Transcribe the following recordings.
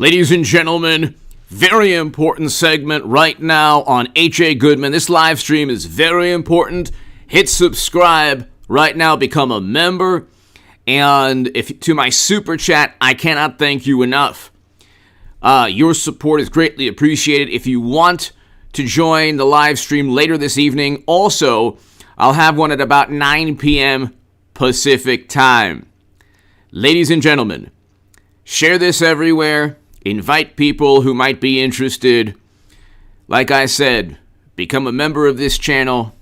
Ladies and gentlemen, very important segment right now on H.A. Goodman. This live stream is very important. Hit subscribe right now, become a member. And to my super chat, I cannot thank you enough. Your support is greatly appreciated. If you want to join the live stream later this evening, also, I'll have one at about 9 p.m. Pacific time. Ladies and gentlemen, share this everywhere. Invite people who might be interested. Like I said, become a member of this channel.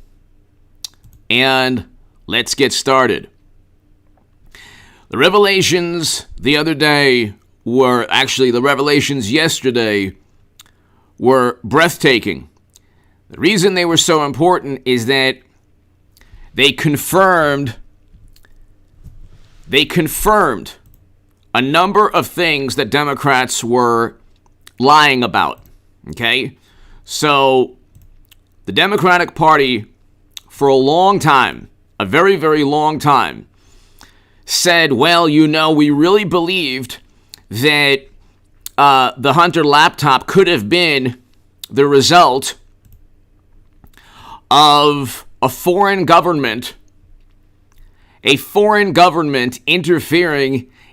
And let's get started. The revelations the revelations yesterday were breathtaking. The reason they were so important is that they confirmed a number of things that Democrats were lying about, okay? So, the Democratic Party, for a long time, a very, very long time, said, well, we really believed that the Hunter laptop could have been the result of a foreign government interfering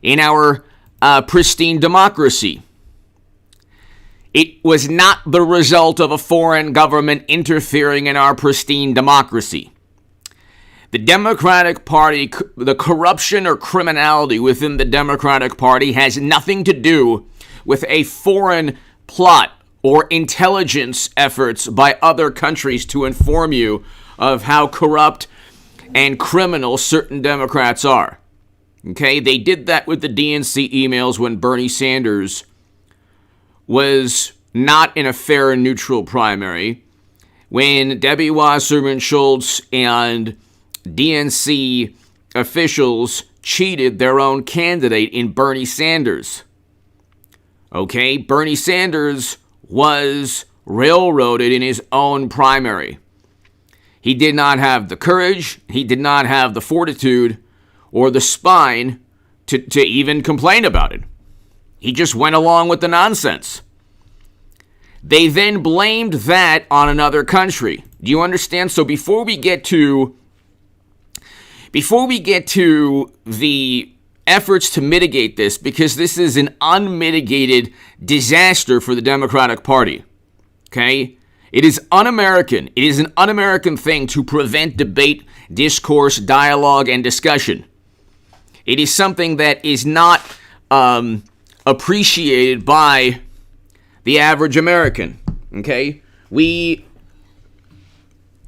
in our pristine democracy. It was not the result of a foreign government interfering in our pristine democracy. The Democratic Party, the corruption or criminality within the Democratic Party has nothing to do with a foreign plot or intelligence efforts by other countries to inform you of how corrupt and criminal certain Democrats are. Okay, they did that with the DNC emails when Bernie Sanders was not in a fair and neutral primary, when Debbie Wasserman Schultz and DNC officials cheated their own candidate in Bernie Sanders. Okay, Bernie Sanders was railroaded in his own primary. He did not have the courage, he did not have the fortitude or the spine to even complain about it. He just went along with the nonsense. They then blamed that on another country. Do you understand? So before we get to the efforts to mitigate this, because this is an unmitigated disaster for the Democratic Party, okay? It is un-American. It is an un-American thing to prevent debate, discourse, dialogue, and discussion. It is something that is not appreciated by the average American, okay?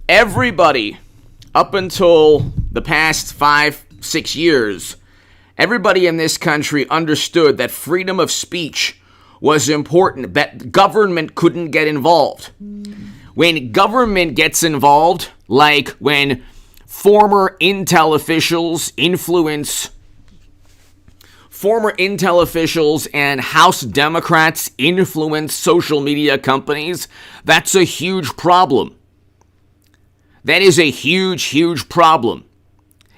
Everybody, up until the past 5-6 years, everybody in this country understood that freedom of speech was important, that government couldn't get involved. When government gets involved, like when former Intel officials and House Democrats influence social media companies, that's a huge problem. That is a huge, huge problem.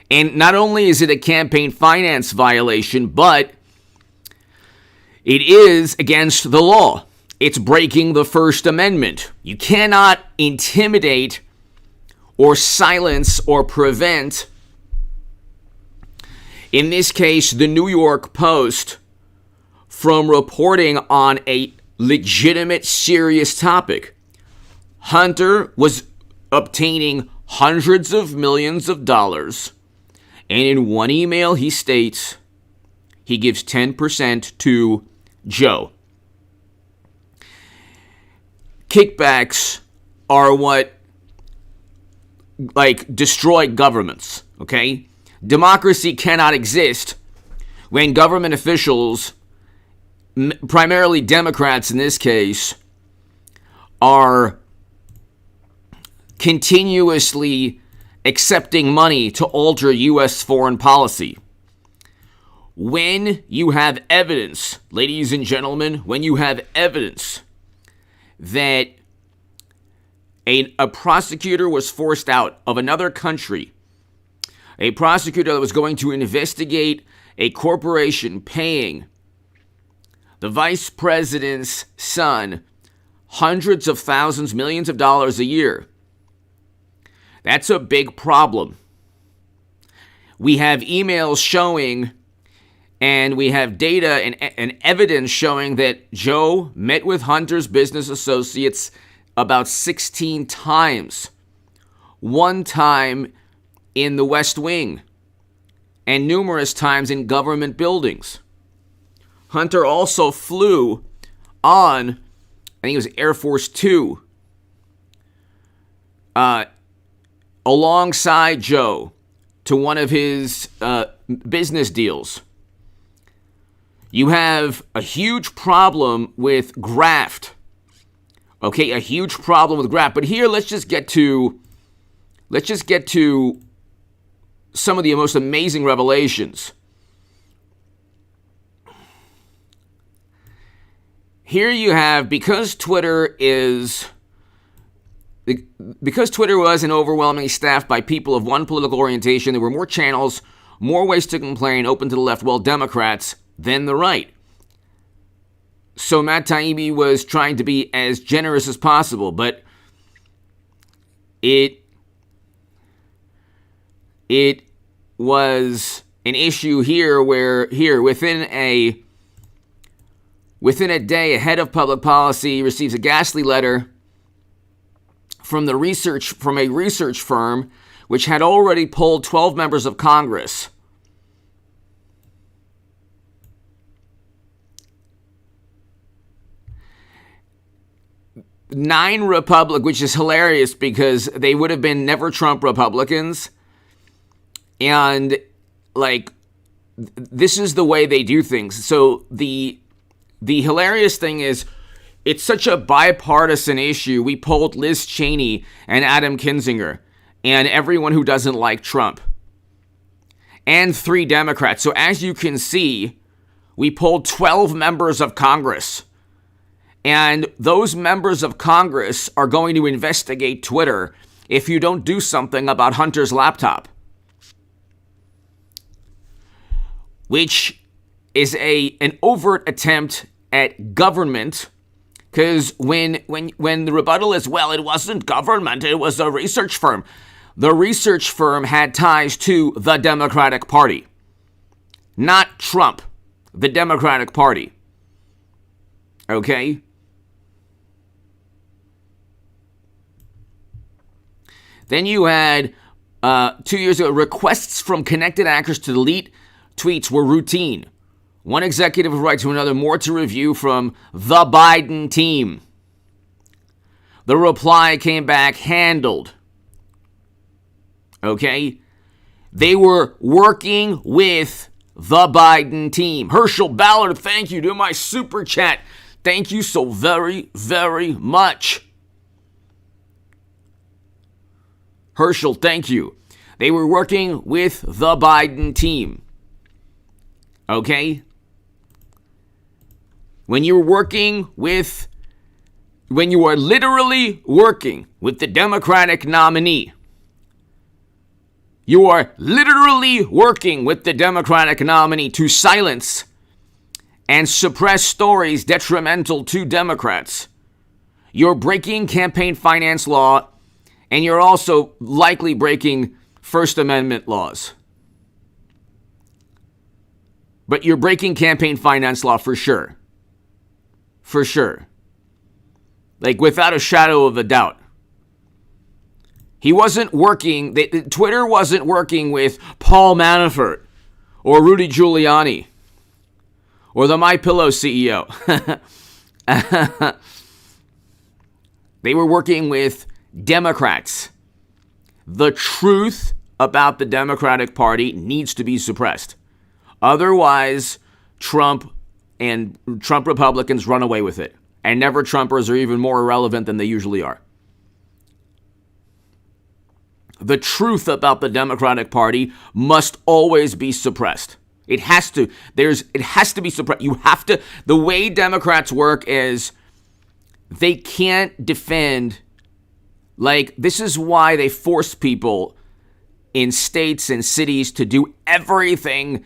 And not only is it a campaign finance violation, but it is against the law. It's breaking the First Amendment. You cannot intimidate or silence or prevent, in this case, the New York Post, from reporting on a legitimate, serious topic. Hunter was obtaining hundreds of millions of dollars, and in one email he states he gives 10% to Joe. Kickbacks are what, destroy governments, okay? Democracy cannot exist when government officials, primarily Democrats in this case, are continuously accepting money to alter U.S. foreign policy. When you have evidence, ladies and gentlemen, when you have evidence that a prosecutor was forced out of another country, a prosecutor that was going to investigate a corporation paying the vice president's son hundreds of thousands, millions of dollars a year. That's a big problem. We have emails showing, and we have data and evidence showing that Joe met with Hunter's business associates about 16 times. One time in the West Wing, and numerous times in government buildings. Hunter also flew on, I think it was Air Force Two, alongside Joe to one of his business deals. You have a huge problem with graft. Okay, a huge problem with graft. But here, let's just get to some of the most amazing revelations. Here you have, because Twitter wasn't overwhelmingly staffed by people of one political orientation, there were more channels, more ways to complain open to the left, well, Democrats, than the right. So Matt Taibbi was trying to be as generous as possible, but it was an issue here where within a day, a head of public policy receives a ghastly letter from a research firm which had already polled 12 members of Congress. Nine which is hilarious because they would have been never Trump Republicans. And, this is the way they do things. So the hilarious thing is, it's such a bipartisan issue. We polled Liz Cheney and Adam Kinzinger and everyone who doesn't like Trump. And 3 Democrats. So as you can see, we polled 12 members of Congress. And those members of Congress are going to investigate Twitter if you don't do something about Hunter's laptop. Which is an overt attempt at government, because when the rebuttal is, well, it wasn't government, it was a research firm. The research firm had ties to the Democratic Party, not Trump, the Democratic Party. Okay? Then you had, 2 years ago, requests from connected actors to delete tweets were routine. One executive would write to another, more to review from the Biden team. The reply came back, handled. Okay? They were working with the Biden team. Herschel Ballard, thank you to my super chat. Thank you so very, very much. Herschel, thank you. They were working with the Biden team. Okay? When you are literally working with the Democratic nominee, you are literally working with the Democratic nominee to silence and suppress stories detrimental to Democrats. You're breaking campaign finance law, and you're also likely breaking First Amendment laws. But you're breaking campaign finance law for sure. For sure. Without a shadow of a doubt. He wasn't working, Twitter wasn't working with Paul Manafort or Rudy Giuliani or the MyPillow CEO. They were working with Democrats. The truth about the Democratic Party needs to be suppressed. Otherwise, Trump and Trump Republicans run away with it. And never Trumpers are even more irrelevant than they usually are. The truth about the Democratic Party must always be suppressed. It has to. It has to be suppressed. You have to. The way Democrats work is they can't defend. This is why they force people in states and cities to do everything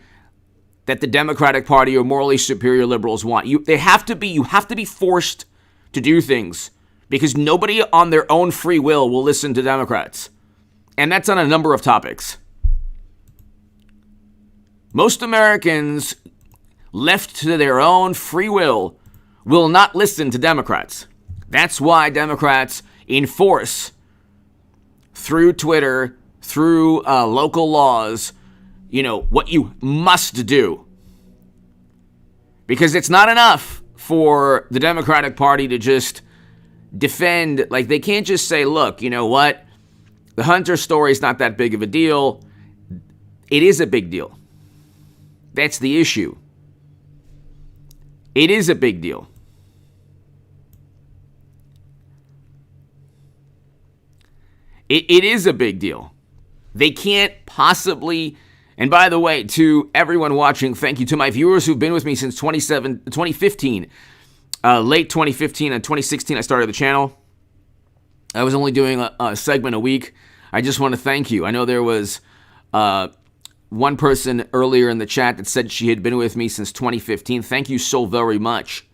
that the Democratic Party or morally superior liberals want. You have to be forced to do things because nobody on their own free will listen to Democrats. And that's on a number of topics. Most Americans, left to their own free will not listen to Democrats. That's why Democrats enforce through Twitter, through local laws, what you must do. Because it's not enough for the Democratic Party to just defend, like they can't just say, look, you know what? The Hunter story is not that big of a deal. It is a big deal. That's the issue. It is a big deal. It is a big deal. They can't possibly, and by the way, to everyone watching, thank you to my viewers who've been with me since 2015. Late 2015 and 2016, I started the channel. I was only doing a segment a week. I just want to thank you. I know there was one person earlier in the chat that said she had been with me since 2015. Thank you so very much.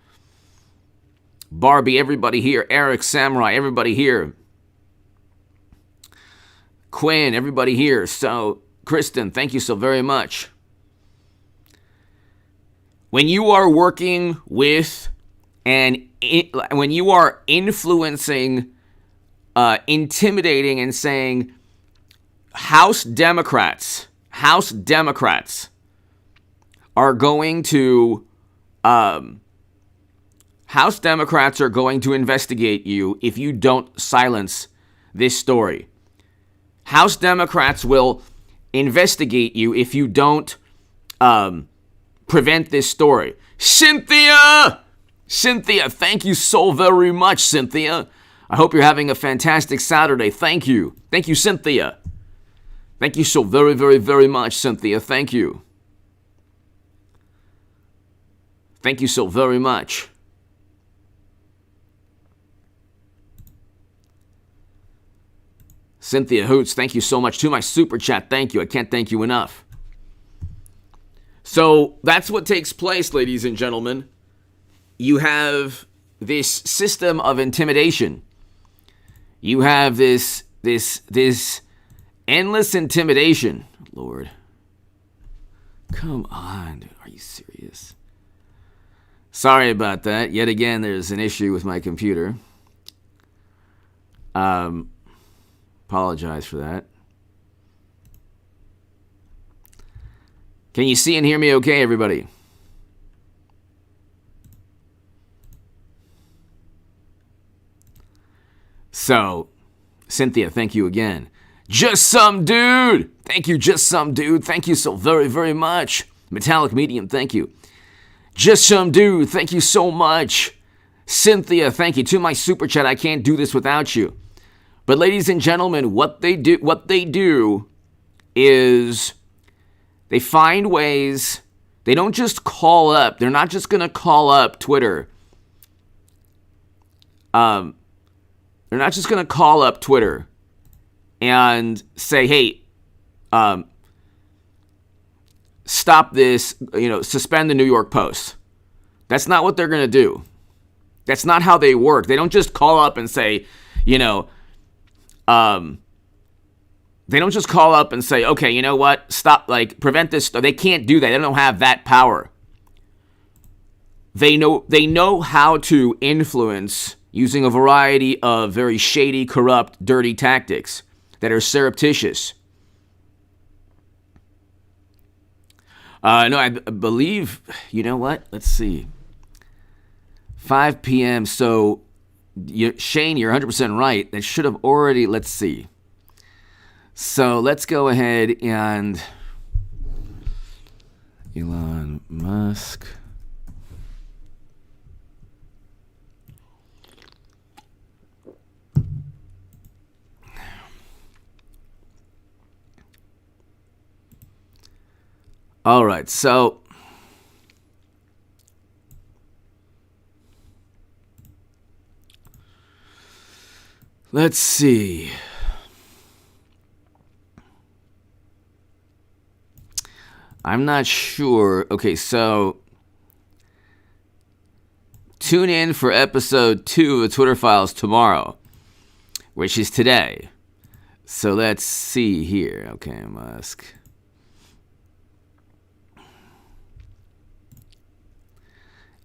Barbie, everybody here. Eric, Samurai, everybody here. Quinn, everybody here. So, Kristen, thank you so very much. When you are working with and when you are influencing, intimidating and saying House Democrats are going to investigate you if you don't silence this story. House Democrats will investigate you if you don't prevent this story. Cynthia, thank you so very much, Cynthia. I hope you're having a fantastic Saturday. Thank you. Thank you, Cynthia. Thank you so very, very, very much, Cynthia. Thank you. Thank you so very much. Cynthia Hoots, thank you so much. To my super chat, thank you. I can't thank you enough. So that's what takes place, ladies and gentlemen. You have this system of intimidation. You have this endless intimidation. Lord. Come on, dude. Are you serious? Sorry about that. Yet again, there's an issue with my computer. Apologize for that. Can you see and hear me okay, everybody? So, Cynthia, thank you again. Just some dude. Thank you, just some dude. Thank you so very, very much. Metallic Medium, thank you. Just some dude, thank you so much. Cynthia, thank you. To my super chat, I can't do this without you. But ladies and gentlemen, what they do is they find ways. They don't just call up. They're not just going to call up Twitter. They're not just going to call up Twitter and say, hey, stop this, suspend the New York Post. That's not what they're going to do. That's not how they work. They don't just call up and say, they don't just call up and say, okay, you know what? Stop, prevent this. They can't do that. They don't have that power. They know how to influence using a variety of very shady, corrupt, dirty tactics that are surreptitious. No, I believe, you know what? Let's see. 5 p.m. So, Shane, you're 100% right. That should have already, let's see. So, let's go ahead and Elon Musk. All right, so let's see. I'm not sure. Okay, so tune in for episode 2 of the Twitter Files tomorrow, which is today. So let's see here. Okay, Musk.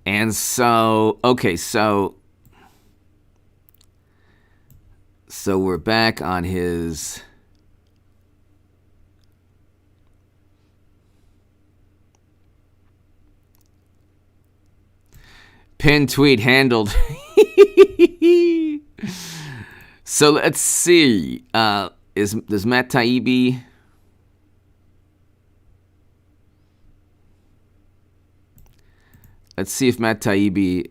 And so, okay, so we're back on his pin tweet handled. So let's see. Does Matt Taibbi? Let's see if Matt Taibbi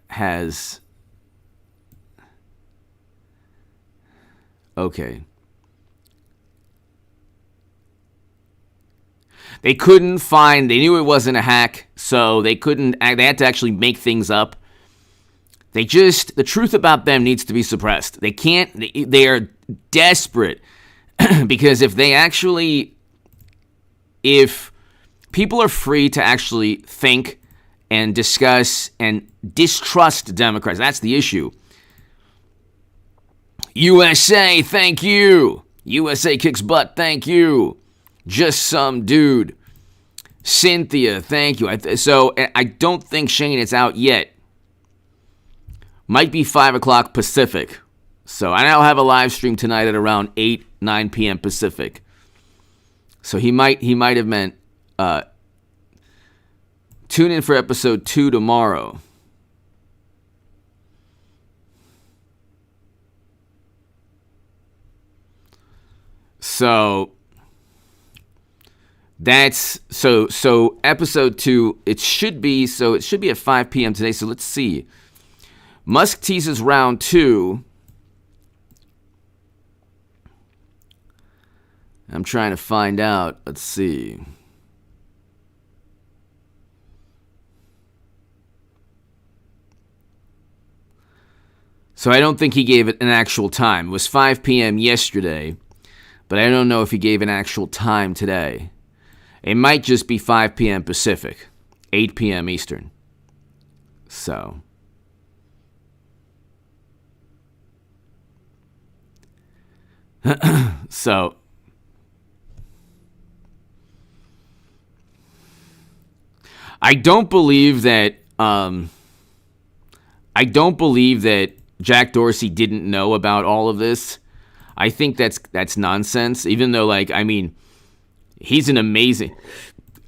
has. Okay. They couldn't find. They knew it wasn't a hack, so they couldn't. They had to actually make things up. The truth about them needs to be suppressed. They can't. They are desperate because if people are free to actually think and discuss and distrust Democrats, that's the issue. USA, thank you. USA kicks butt, thank you. Just some dude. Cynthia, thank you. So I don't think, Shane, it's out yet. Might be 5 o'clock Pacific. So I'll have a live stream tonight at around 9 p.m. Pacific. So he might have meant tune in for episode 2 tomorrow. So that's so episode 2, it should be at 5 p.m. today. So let's see. Musk teases round 2. I'm trying to find out. Let's see. So I don't think he gave it an actual time. It was 5 p.m. yesterday, but I don't know if he gave an actual time today. It might just be 5 p.m. Pacific, 8 p.m. Eastern. So I don't believe that Jack Dorsey didn't know about all of this. I think that's nonsense. Even though, he's an amazing.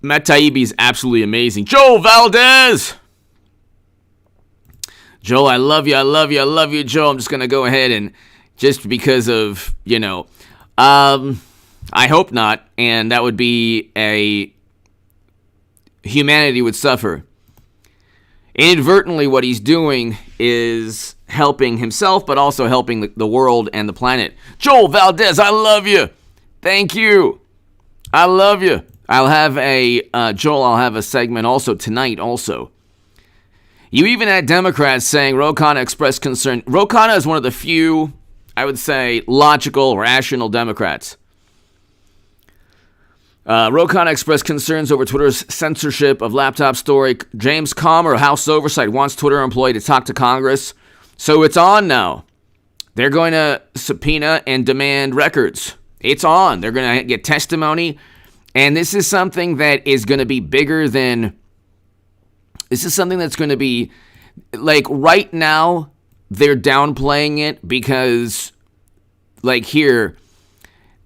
Matt Taibbi is absolutely amazing. Joel Valdez! Joel, I love you, Joel. I'm just going to go ahead and, just because of, I hope not, and that would be humanity would suffer. Inadvertently, what he's doing is helping himself, but also helping the world and the planet. Joel Valdez, I love you. Thank you. I love you. I'll have a segment also tonight also. You even had Democrats saying Ro Khanna expressed concern. Ro Khanna is one of the few, I would say, logical, rational Democrats. Ro Khanna expressed concerns over Twitter's censorship of laptop story. James Comer, House Oversight, wants Twitter employee to talk to Congress. So it's on now. They're going to subpoena and demand records. It's on. They're going to get testimony. And this is something that is going to be bigger than... This is something that's going to be... right now, they're downplaying it because... here...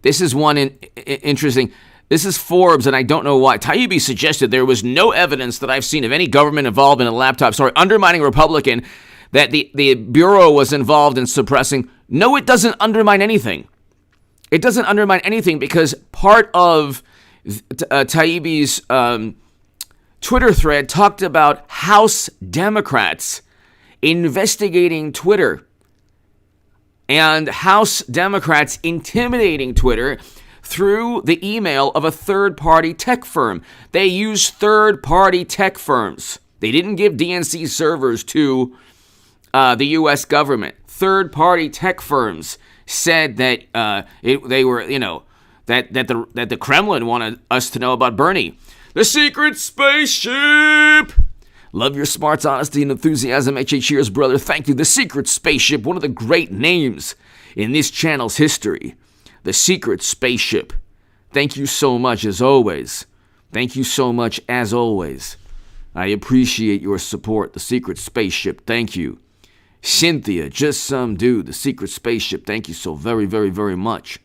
This is one interesting... This is Forbes, and I don't know why. Taibbi suggested there was no evidence that I've seen of any government involved in a laptop story undermining Republican, that the Bureau was involved in suppressing. No, it doesn't undermine anything. It doesn't undermine anything because part of Taibbi's Twitter thread talked about House Democrats investigating Twitter and House Democrats intimidating Twitter through the email of a third-party tech firm. They use third-party tech firms. They didn't give DNC servers to the U.S. government. Third-party tech firms said that they were, that the Kremlin wanted us to know about Bernie. The secret spaceship! Love your smarts, honesty, and enthusiasm. H.A. Cheers, brother. Thank you. The secret spaceship, one of the great names in this channel's history. The secret spaceship. Thank you so much, as always. Thank you so much, as always. I appreciate your support. The secret spaceship. Thank you. Cynthia, just some dude. The secret spaceship. Thank you so very, very, very much.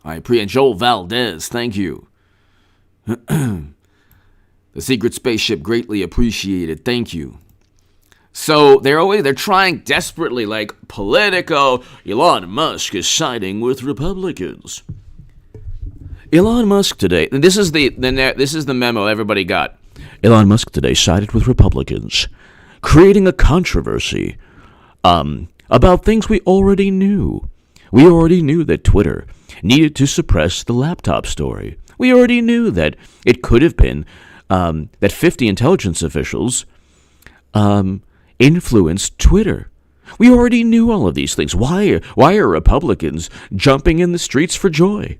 I appreciate Joel Valdez. Thank you. The secret spaceship, greatly appreciated. Thank you. So they're trying desperately, like Politico. Elon Musk is siding with Republicans. Elon Musk today. And this is the memo everybody got. Elon Musk today sided with Republicans, creating a controversy about things we already knew. We already knew that Twitter needed to suppress the laptop story. We already knew that it could have been that 50 intelligence officials influenced Twitter. We already knew all of these things. Why are Republicans jumping in the streets for joy?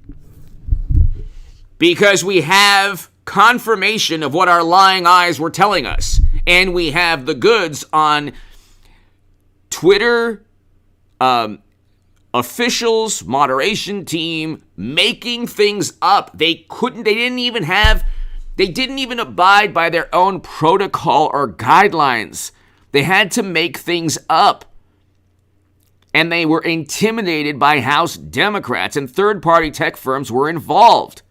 Because we have confirmation of what our lying eyes were telling us. And we have the goods on Twitter officials, moderation team, making things up. They didn't even abide by their own protocol or guidelines. They had to make things up. And they were intimidated by House Democrats, and third-party tech firms were involved.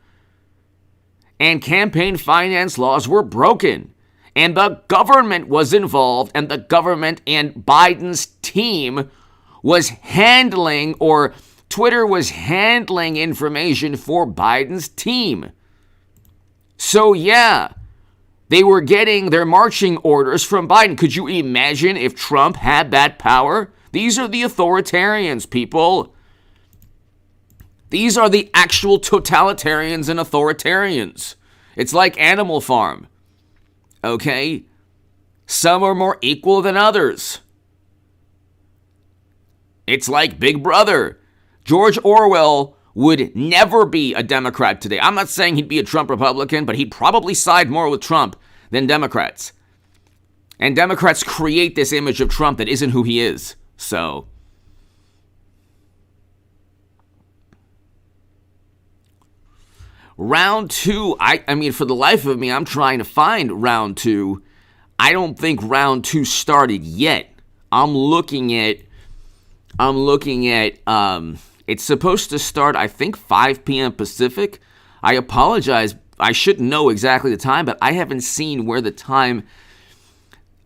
And campaign finance laws were broken. And the government was involved, and the government and Biden's team was handling, or Twitter was handling information for Biden's team. So yeah, they were getting their marching orders from Biden. Could you imagine if Trump had that power? These are the authoritarians, people. These are the actual totalitarians and authoritarians. It's like Animal Farm. Okay? Some are more equal than others. It's like Big Brother. George Orwell would never be a Democrat today. I'm not saying he'd be a Trump Republican, but he'd probably side more with Trump than Democrats. And Democrats create this image of Trump that isn't who he is. So, round two, I mean, for the life of me, I'm trying to find round two. I don't think round two started yet. I'm looking at, it's supposed to start, I think, 5 p.m. Pacific. I apologize. I should know exactly the time, but I haven't seen where the time,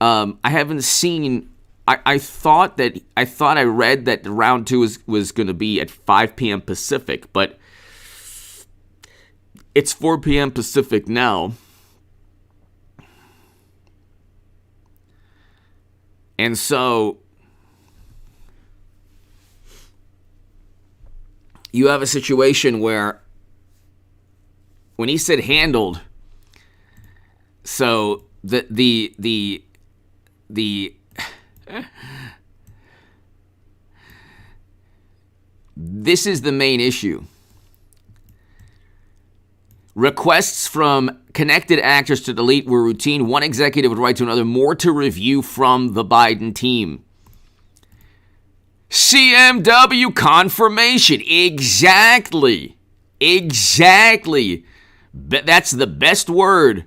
I haven't seen, I thought I read that the round two was going to be at 5 p.m. Pacific, but it's 4 p.m. Pacific now. And so you have a situation where when he said handled, so the this is the main issue. Requests from connected actors to delete were routine. One executive would write to another. More to review from the Biden team. CMW confirmation. Exactly. That's the best word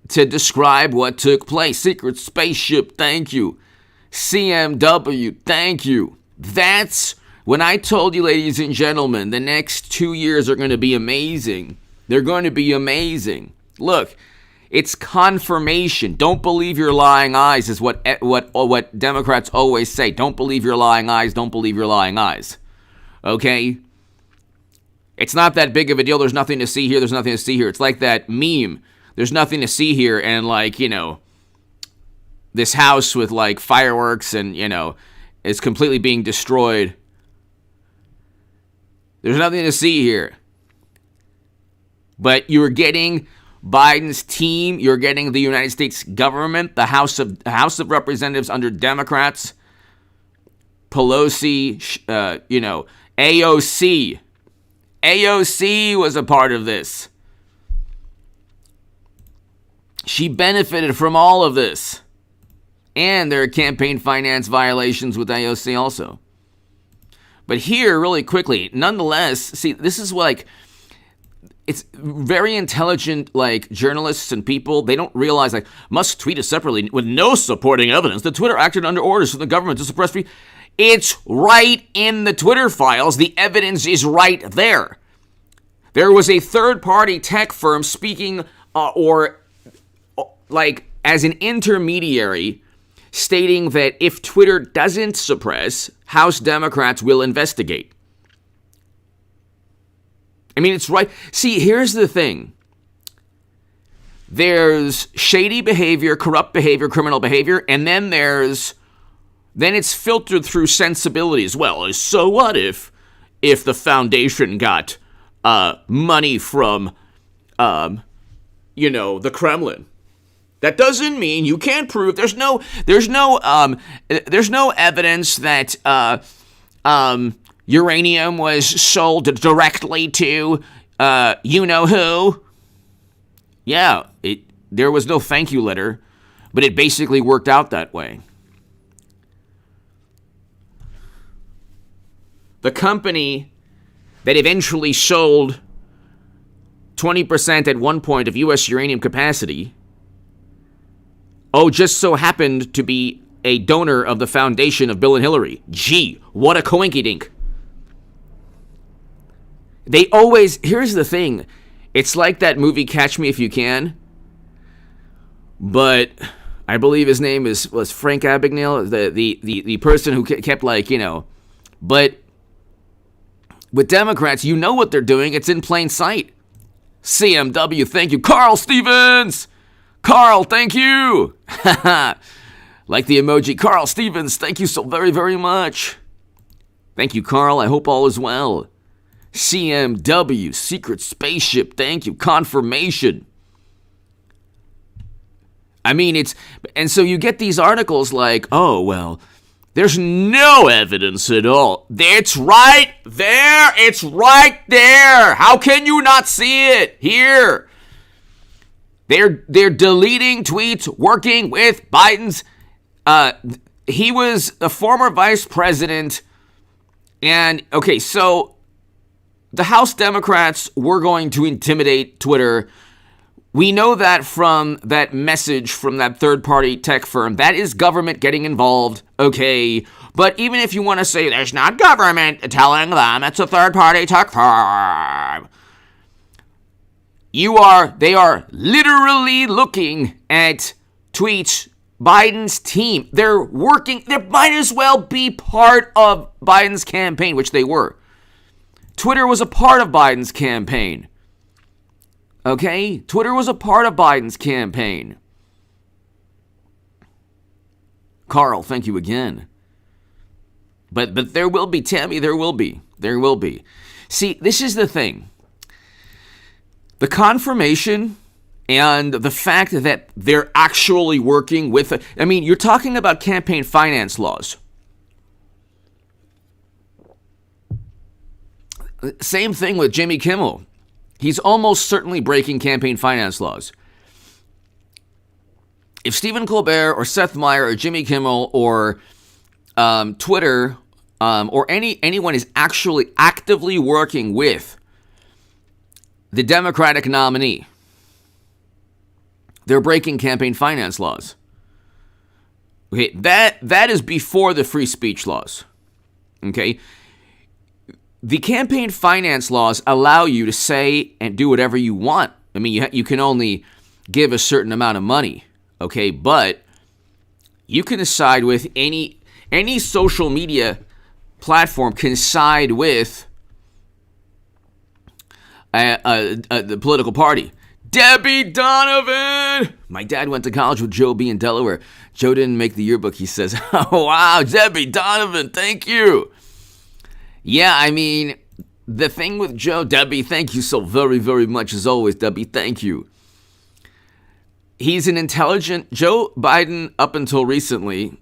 to describe what took place. Secret spaceship, thank you. CMW, thank you. That's when I told you, ladies and gentlemen, the next 2 years are going to be amazing. They're going to be amazing. Look, it's confirmation. Don't believe your lying eyes is what Democrats always say. Don't believe your lying eyes. Don't believe your lying eyes. Okay? It's not that big of a deal. There's nothing to see here. There's nothing to see here. It's like that meme. There's nothing to see here. And like, this house with like fireworks and, is completely being destroyed. There's nothing to see here. But you're getting Biden's team, you're getting the United States government, the House of Representatives under Democrats, Pelosi, AOC. AOC was a part of this. She benefited from all of this. And there are campaign finance violations with AOC also. But here, really quickly, nonetheless, see, this is like, it's very intelligent, like, journalists and people, they don't realize, like, Musk tweeted separately with no supporting evidence that Twitter acted under orders from the government to suppress free. It's right in the Twitter files. The evidence is right there. There was a third-party tech firm speaking, as an intermediary, stating that if Twitter doesn't suppress, House Democrats will investigate. I mean, it's right. See, here's the thing. There's shady behavior, corrupt behavior, criminal behavior, and then it's filtered through sensibility as well. So what if the foundation got money from, the Kremlin? That doesn't mean you can't prove. There's no evidence that uranium was sold directly to you-know-who. Yeah, there was no thank you letter, but it basically worked out that way. The company that eventually sold 20% at one point of U.S. uranium capacity, just so happened to be a donor of the foundation of Bill and Hillary. Gee, what a coinkydink. Here's the thing. It's like that movie Catch Me If You Can, but I believe his name was Frank Abagnale, the person who kept but with Democrats, you know what they're doing. It's in plain sight. CMW, thank you. Carl Stevens! Carl, thank you! Like the emoji. Carl Stevens, thank you so very, very much. Thank you, Carl. I hope all is well. CMW, Secret Spaceship, thank you. Confirmation. I mean, and so you get these articles like, there's no evidence at all. It's right there. It's right there. How can you not see it? Here. They're deleting tweets working with Biden's. He was a former vice president. And, okay, so the House Democrats were going to intimidate Twitter. We know that from that message from that third-party tech firm. That is government getting involved, okay? But even if you want to say there's not government telling them it's a third-party tech firm, they are literally looking at tweets. Biden's team, they're working, they might as well be part of Biden's campaign, which they were. Twitter was a part of Biden's campaign. Okay? Twitter was a part of Biden's campaign. Carl, thank you again. But there will be, Tammy, there will be. See, this is the thing. The confirmation and the fact that they're actually working with, you're talking about campaign finance laws. Same thing with Jimmy Kimmel. He's almost certainly breaking campaign finance laws. If Stephen Colbert or Seth Meyers or Jimmy Kimmel or Twitter or anyone is actually actively working with the Democratic nominee, they're breaking campaign finance laws. Okay, that is before the free speech laws. Okay? The campaign finance laws allow you to say and do whatever you want. You can only give a certain amount of money, okay? But you can side with any social media platform can side with the political party. Debbie Donovan! My dad went to college with Joe B. in Delaware. Joe didn't make the yearbook, he says. Oh, wow, Debbie Donovan, thank you. Yeah, the thing with Joe, Debbie, thank you so very, very much as always, Debbie, thank you. He's an intelligent, Joe Biden, up until recently,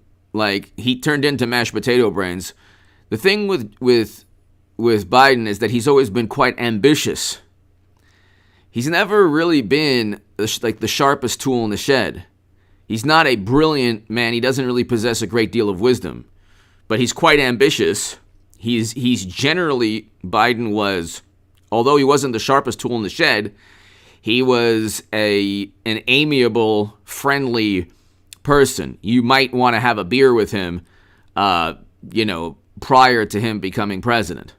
he turned into mashed potato brains. The thing with with Biden is that he's always been quite ambitious. He's never really been like the sharpest tool in the shed. He's not a brilliant man. He doesn't really possess a great deal of wisdom, but he's quite ambitious. He's generally, Biden was, although he wasn't the sharpest tool in the shed, he was an amiable, friendly person. You might want to have a beer with him, prior to him becoming president.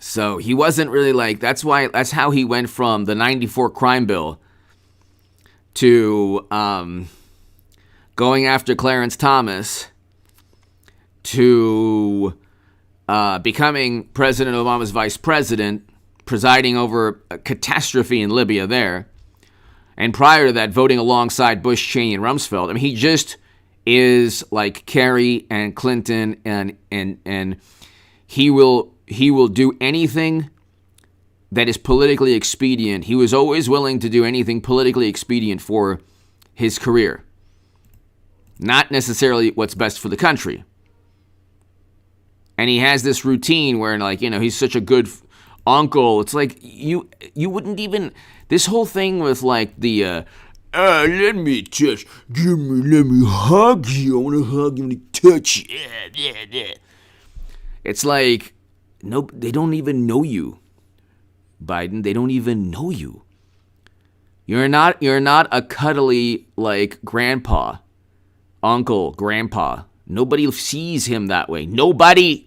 So he wasn't really like, that's how he went from the 94 crime bill to going after Clarence Thomas to becoming President Obama's vice president, presiding over a catastrophe in Libya there, and prior to that, voting alongside Bush, Cheney, and Rumsfeld. I mean, he just is like Kerry and Clinton, and he will do anything that is politically expedient. He was always willing to do anything politically expedient for his career. Not necessarily what's best for the country. And he has this routine where, he's such a good uncle. It's like, you wouldn't even, this whole thing with let me touch, let me hug you, I want to hug you, and touch you. It's like, no, they don't even know you, Biden. They don't even know you. You're not a cuddly, grandpa, uncle, grandpa. Nobody sees him that way. Nobody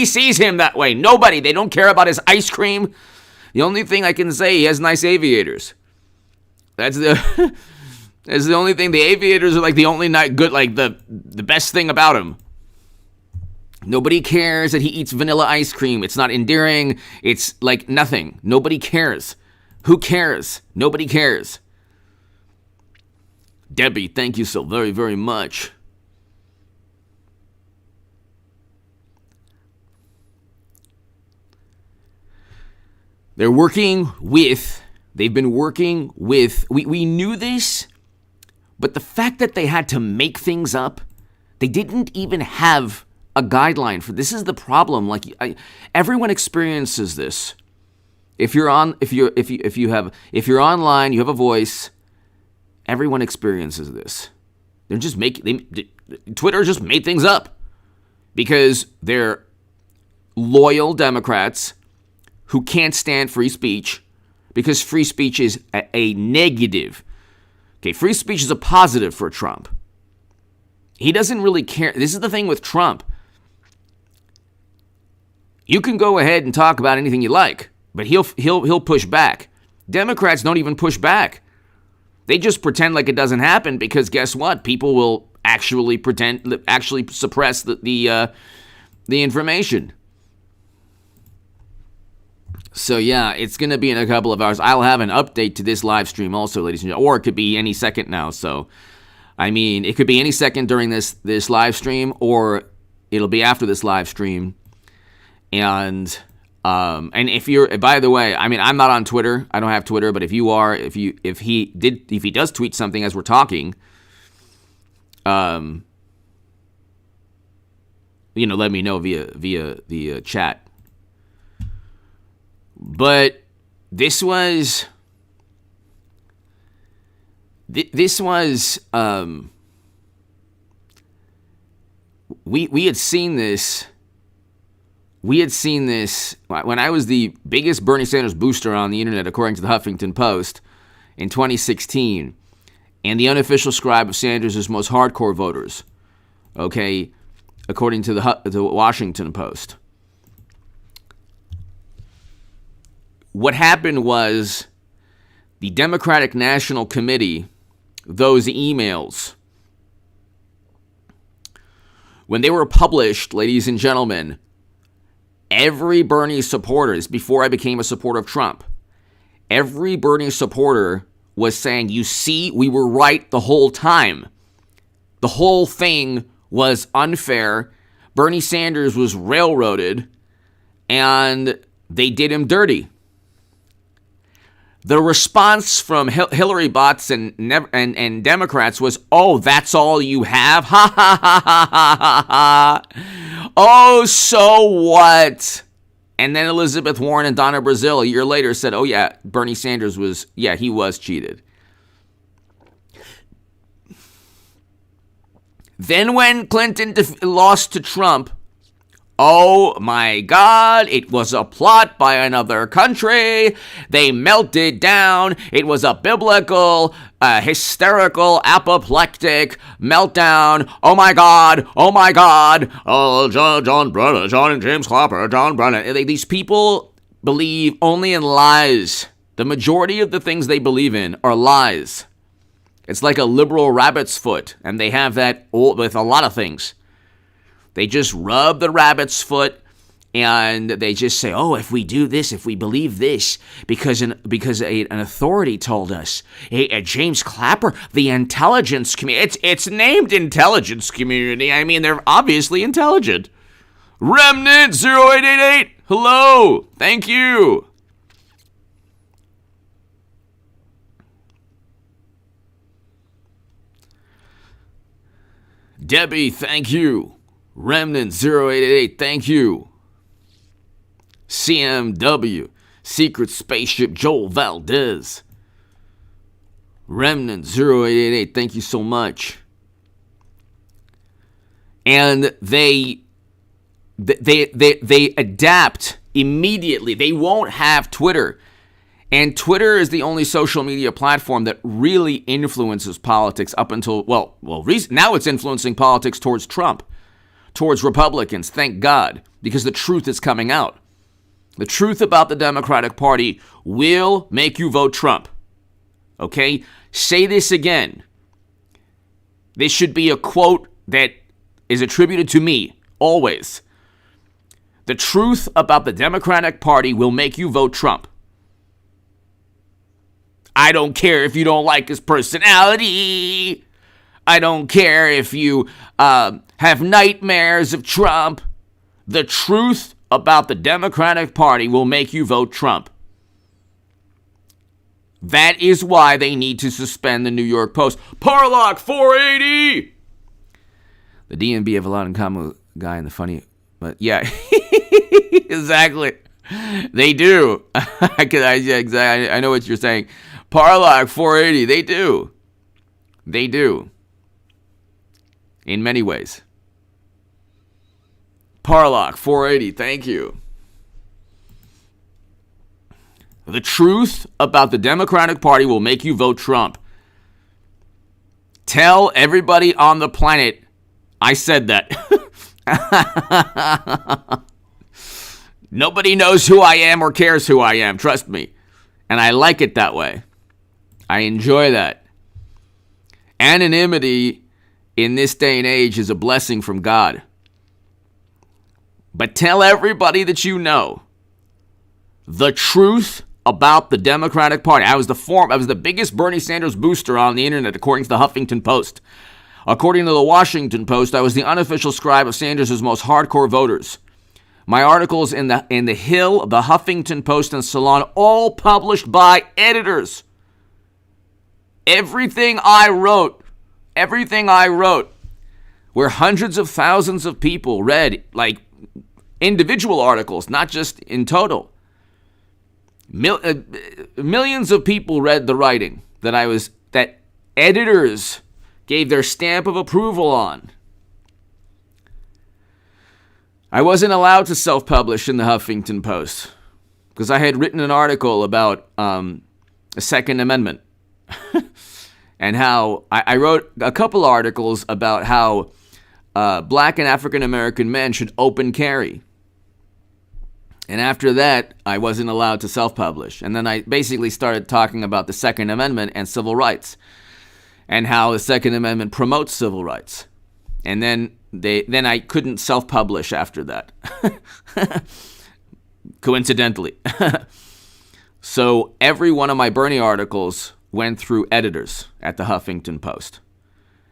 sees him that way. Nobody. They don't care about his ice cream. The only thing I can say, he has nice aviators. That's the only thing. The aviators are the only good, the best thing about him. Nobody cares that he eats vanilla ice cream. It's not endearing. It's nothing. Nobody cares. Who cares? Nobody cares. Debbie, thank you so very, very much. They've been working with, we knew this, but the fact that they had to make things up, they didn't even have a guideline for this. Is the problem. Everyone experiences this. If you're online, you have a voice. Everyone experiences this. Twitter just made things up because they're loyal Democrats who can't stand free speech because free speech is a negative. Okay, free speech is a positive for Trump. He doesn't really care. This is the thing with Trump. You can go ahead and talk about anything you like, but he'll push back. Democrats don't even push back. They just pretend like it doesn't happen because guess what? People will actually suppress the information. So yeah, it's going to be in a couple of hours. I'll have an update to this live stream also, ladies and gentlemen, or it could be any second now. So, it could be any second during this live stream, or it'll be after this live stream. And if you're, by the way, I'm not on Twitter. I don't have Twitter, but if you are, if he does tweet something as we're talking, let me know via the chat. But this was we had seen this. We had seen this when I was the biggest Bernie Sanders booster on the internet, according to the Huffington Post, in 2016, and the unofficial scribe of Sanders' most hardcore voters, okay, according to the Washington Post. What happened was the Democratic National Committee, those emails, when they were published, ladies and gentlemen, every Bernie supporter, this is before I became a supporter of Trump, every Bernie supporter was saying, you see, we were right the whole time. The whole thing was unfair. Bernie Sanders was railroaded, and they did him dirty. The response from Hillary bots and Democrats was, "Oh, that's all you have? Ha ha ha ha ha ha. Oh, so what?" And then Elizabeth Warren and Donna Brazile a year later said, "Oh yeah, Bernie Sanders he was cheated." Then when Clinton lost to Trump, "Oh my God, it was a plot by another country. They melted down. It was a biblical, hysterical, apoplectic meltdown. Oh my God, oh my God. Oh, John Brennan, John and James Clapper, John Brennan." These people believe only in lies. The majority of the things they believe in are lies. It's like a liberal rabbit's foot, and they have that with a lot of things. They just rub the rabbit's foot, and they just say, "Oh, if we do this, if we believe this, because an authority told us." James Clapper, the intelligence community. It's named intelligence community. I mean, they're obviously intelligent. Remnant 0888. Hello. Thank you. Debbie, thank you. Remnant 0888, thank you. CMW, Secret Spaceship Joel Valdez. Remnant 0888, thank you so much. And they adapt immediately. They won't have Twitter. And Twitter is the only social media platform that really influences politics up until, now it's influencing politics towards Trump. Towards Republicans, thank God, because the truth is coming out. The truth about the Democratic Party will make you vote Trump. Okay? Say this again. This should be a quote that is attributed to me, always. The truth about the Democratic Party will make you vote Trump. I don't care if you don't like his personality. I don't care if you have nightmares of Trump. The truth about the Democratic Party will make you vote Trump. That is why they need to suspend the New York Post. Parlock 480! The DNB have a lot in common with the guy in the funny, but yeah, exactly. They do. I know what you're saying. Parlock 480, they do. They do. In many ways. Parlock 480, thank you. The truth about the Democratic Party will make you vote Trump. Tell everybody on the planet I said that. Nobody knows who I am or cares who I am, trust me. And I like it that way. I enjoy that. Anonymity in this day and age is a blessing from God. But tell everybody that you know the truth about the Democratic Party. I was the biggest Bernie Sanders booster on the internet, according to the Huffington Post. According to the Washington Post, I was the unofficial scribe of Sanders' most hardcore voters. My articles in the Hill, the Huffington Post, and Salon, all published by editors. Everything I wrote, where hundreds of thousands of people read, like individual articles, not just in total. Millions of people read the writing that editors gave their stamp of approval on. I wasn't allowed to self-publish in the Huffington Post because I had written an article about the Second Amendment and how I wrote a couple articles about how black and African American men should open carry. And after that, I wasn't allowed to self-publish. And then I basically started talking about the Second Amendment and civil rights and how the Second Amendment promotes civil rights. And then I couldn't self-publish after that. Coincidentally. So every one of my Bernie articles went through editors at the Huffington Post.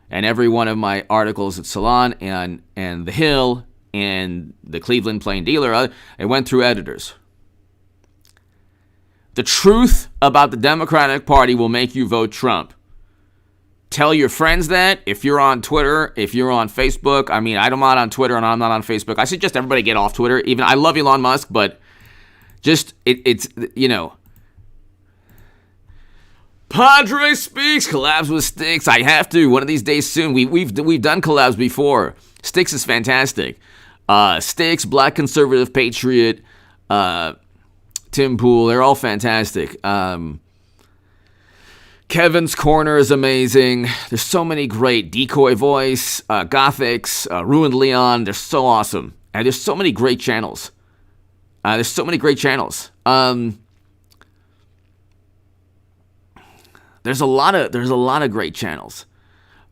And every one of my articles at Salon and The Hill and the Cleveland Plain Dealer, it went through editors. The truth about the Democratic Party will make you vote Trump. Tell your friends that. If you're on Twitter, if you're on Facebook. I mean, I'm not on Twitter and I'm not on Facebook. I suggest everybody get off Twitter. Even I love Elon Musk, but just it's Padre speaks, collabs with Sticks. I have to one of these days soon. We've done collabs before. Sticks is fantastic. Sticks, Black Conservative Patriot, Tim Pool, they're all fantastic. Kevin's Corner is amazing. There's so many great. Decoy Voice, Gothics, Ruined Leon. They're so awesome. And there's so many great channels. There's a lot of great channels.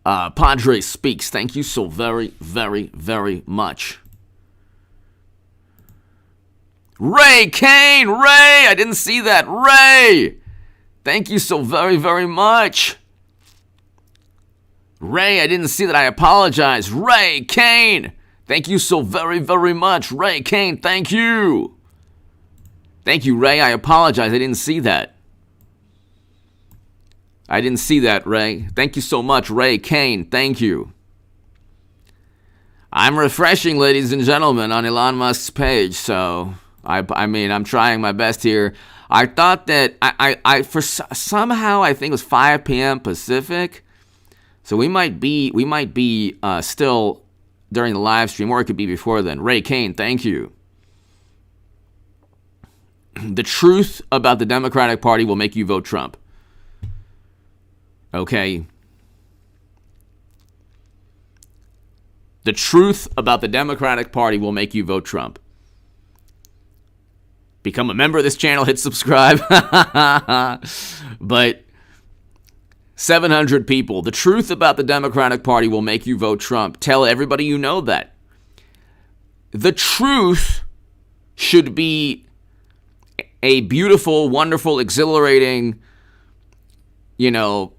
Padre Speaks. Thank you so very, very, very much. Ray Kane, Ray, I didn't see that. Ray, thank you so very, very much. Ray, I didn't see that. I apologize. Ray Kane, thank you so very, very much. Ray Kane, thank you. Thank you, Ray. I apologize. I didn't see that. Ray. Thank you so much, Ray Kane. Thank you. I'm refreshing, ladies and gentlemen, on Elon Musk's page, so I mean, I'm trying my best here. I thought that somehow I think it was 5 p.m. Pacific, so we might be still during the live stream, or it could be before then. Ray Kane, thank you. The truth about the Democratic Party will make you vote Trump. Okay. The truth about the Democratic Party will make you vote Trump. Become a member of this channel, hit subscribe. But 700 people. The truth about the Democratic Party will make you vote Trump. Tell everybody you know that. The truth should be a beautiful, wonderful, exhilarating,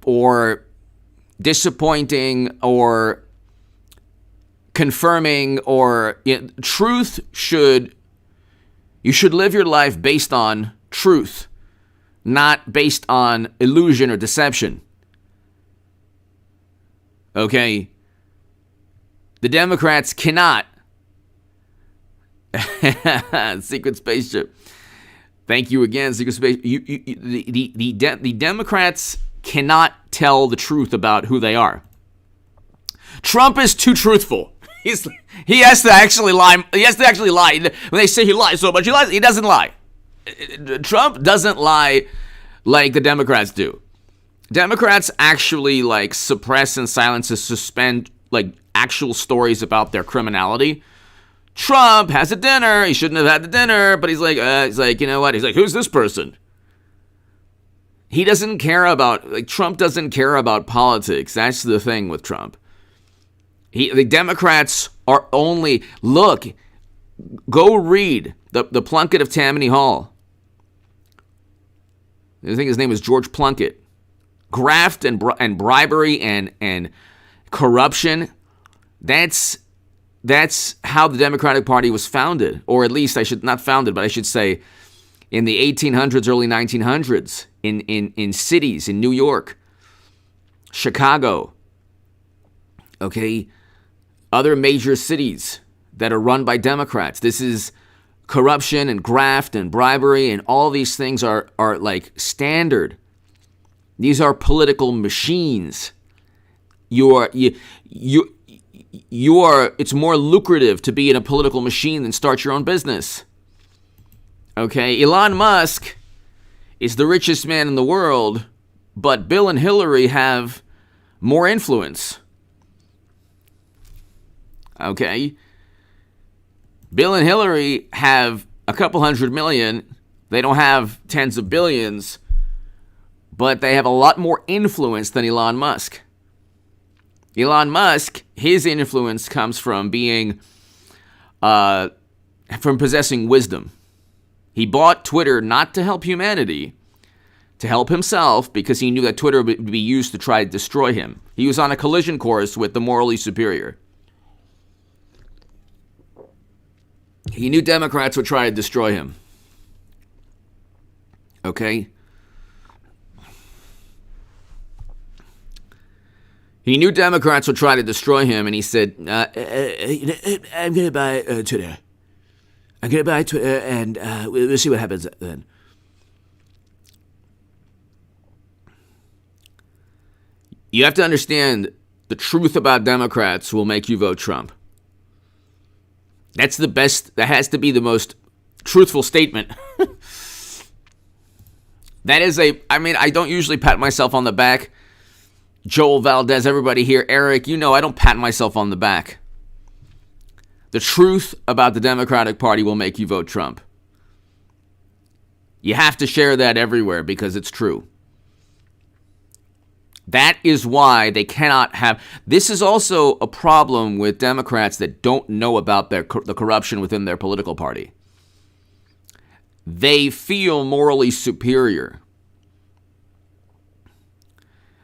or disappointing, or confirming, or truth should, you should live your life based on truth, not based on illusion or deception. Okay? The Democrats cannot. Secret Spaceship. Thank you again, Secret Spaceship. The Democrats cannot tell the truth about who they are. Trump is too truthful. He has to actually lie. He has to actually lie. When they say he lies so much, he doesn't lie. Trump doesn't lie like the Democrats do. Democrats actually suppress and silence and suspend actual stories about their criminality. Trump has a dinner. He shouldn't have had the dinner, but he's like, you know what? He's like, who's this person? He doesn't care about, Trump doesn't care about politics. That's the thing with Trump. The Democrats are only, go read the Plunkett of Tammany Hall. I think his name is George Plunkett. Graft and bribery and corruption, that's how the Democratic Party was founded. Or at least, I should say, in the 1800s, early 1900s, in cities, in New York, Chicago, okay, other major cities that are run by Democrats. This is corruption and graft and bribery, and all these things are standard. These are political machines. It's more lucrative to be in a political machine than start your own business. Okay, Elon Musk is the richest man in the world, but Bill and Hillary have more influence. Okay? Bill and Hillary have a couple $100 million. They don't have tens of billions, but they have a lot more influence than Elon Musk. Elon Musk, his influence comes from from possessing wisdom. He bought Twitter not to help humanity, to help himself, because he knew that Twitter would be used to try to destroy him. He was on a collision course with the morally superior. He knew Democrats would try to destroy him. Okay? He knew Democrats would try to destroy him, and he said, I'm going to buy Twitter. I'm going to buy Twitter, and we'll see what happens then. You have to understand, the truth about Democrats will make you vote Trump. That's the best, that has to be the most truthful statement. That is I don't usually pat myself on the back. Joel Valdez, everybody here, Eric, I don't pat myself on the back. The truth about the Democratic Party will make you vote Trump. You have to share that everywhere because it's true. That is why they cannot have... This is also a problem with Democrats that don't know about the corruption within their political party. They feel morally superior.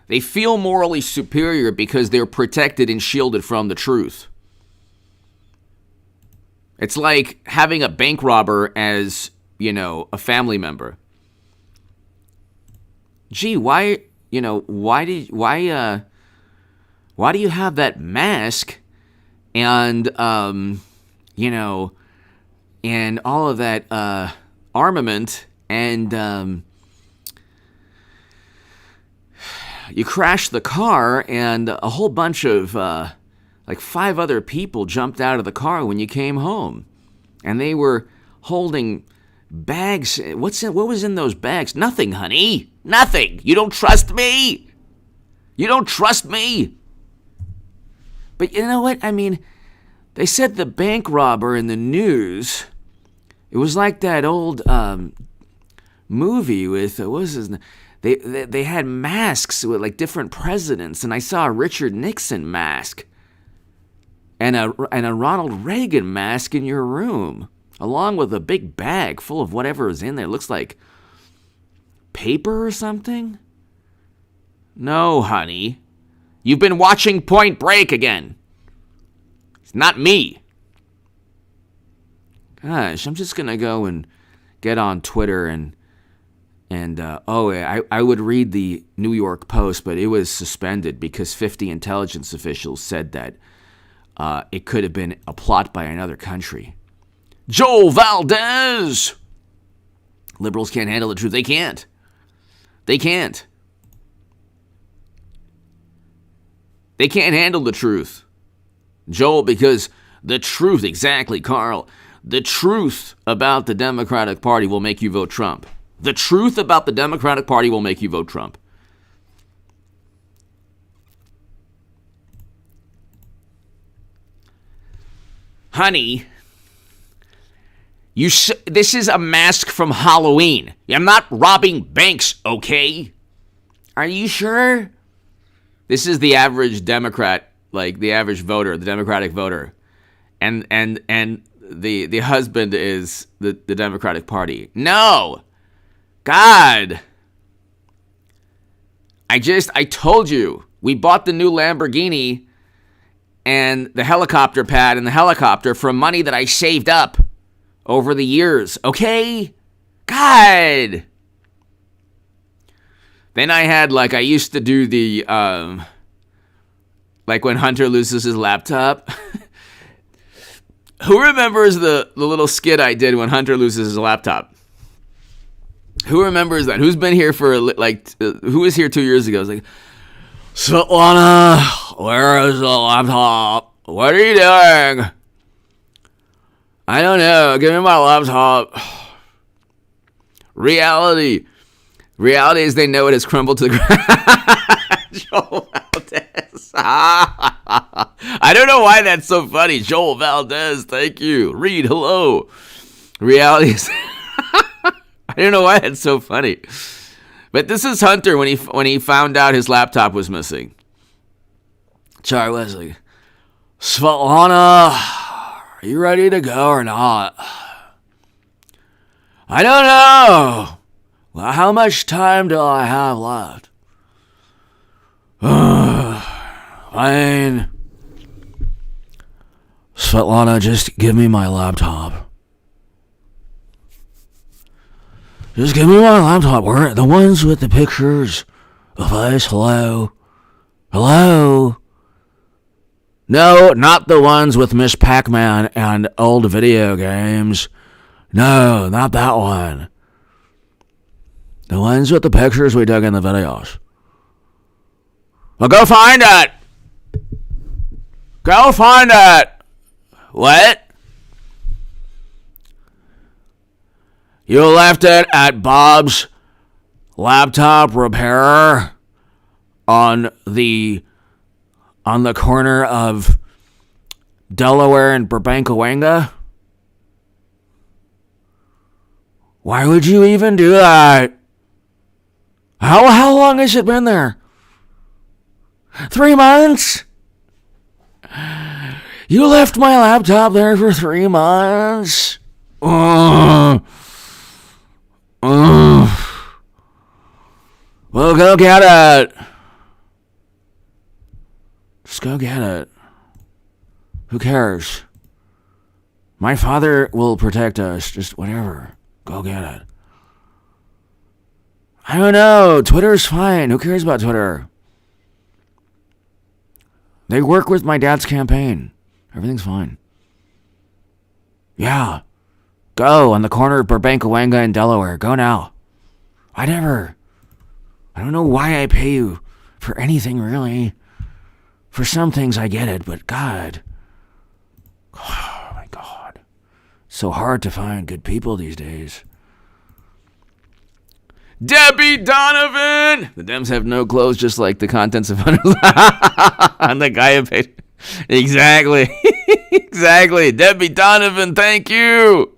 They feel morally superior because they're protected and shielded from the truth. It's like having a bank robber as, a family member. Gee, why do you have that mask and, and all of that armament and you crashed the car and a whole bunch of 5 other people jumped out of the car when you came home, and they were holding bags. What was in those bags? Nothing, honey. Nothing. You don't trust me. You don't trust me. But you know what? I mean, they said the bank robber in the news. It was like that old movie with what was his name? They had masks with like different presidents, and I saw a Richard Nixon mask and a Ronald Reagan mask in your room, along with a big bag full of whatever is in there. It looks like paper or something. No, honey. You've been watching Point Break again. It's not me. Gosh, I'm just going to go and get on Twitter and I would read the New York Post, but it was suspended because 50 intelligence officials said that it could have been a plot by another country. Joel Valdez! Liberals can't handle the truth. They can't. They can't. They can't handle the truth. Joel, because the truth, exactly, Carl, the truth about the Democratic Party will make you vote Trump. The truth about the Democratic Party will make you vote Trump. Honey, this is a mask from Halloween. I'm not robbing banks, okay? Are you sure? This is the average Democrat, like the average voter, the Democratic voter. And the husband is the Democratic Party. No! God! I told you. We bought the new Lamborghini and the helicopter pad and the helicopter from money that I saved up over the years. Okay? God! Then I had, I used to do the, when Hunter loses his laptop. Who remembers the little skit I did when Hunter loses his laptop? Who remembers that? Who's been here for, who was here 2 years ago? It's like, Svetlana, where is the laptop? What are you doing? I don't know. Give me my laptop. Reality is they know it has crumbled to the ground. Joel Valdez. I don't know why that's so funny. Joel Valdez, thank you. Reed, hello. Reality is... I don't know why that's so funny. But this is Hunter when he found out his laptop was missing. Charlie Wesley. Svetlana, are you ready to go or not? I don't know. Well, how much time do I have left? Svetlana, just give me my laptop. Just give me my laptop. Where the ones with the pictures of us? Hello? Hello? No, not the ones with Miss Pac-Man and old video games. No, not that one. The ones with the pictures we took in the videos. Well, go find it. Go find it. What? You left it at Bob's laptop repair on the corner of Delaware and Burbank-Awanga? Why would you even do that? How long has it been there? 3 months? You left my laptop there for 3 months? Well, go get it. Just go get it. Who cares? My father will protect us. Just whatever. Go get it. I don't know. Twitter's fine. Who cares about Twitter? They work with my dad's campaign. Everything's fine. Yeah. Go on the corner of Burbank-Awanga in Delaware. Go now. I don't know why I pay you for anything, really. For some things I get it, but God. Oh, my God. So hard to find good people these days. Debbie Donovan! The Dems have no clothes, just like the contents of Hunter's. And the guy who paid. Exactly. Exactly. Debbie Donovan, thank you.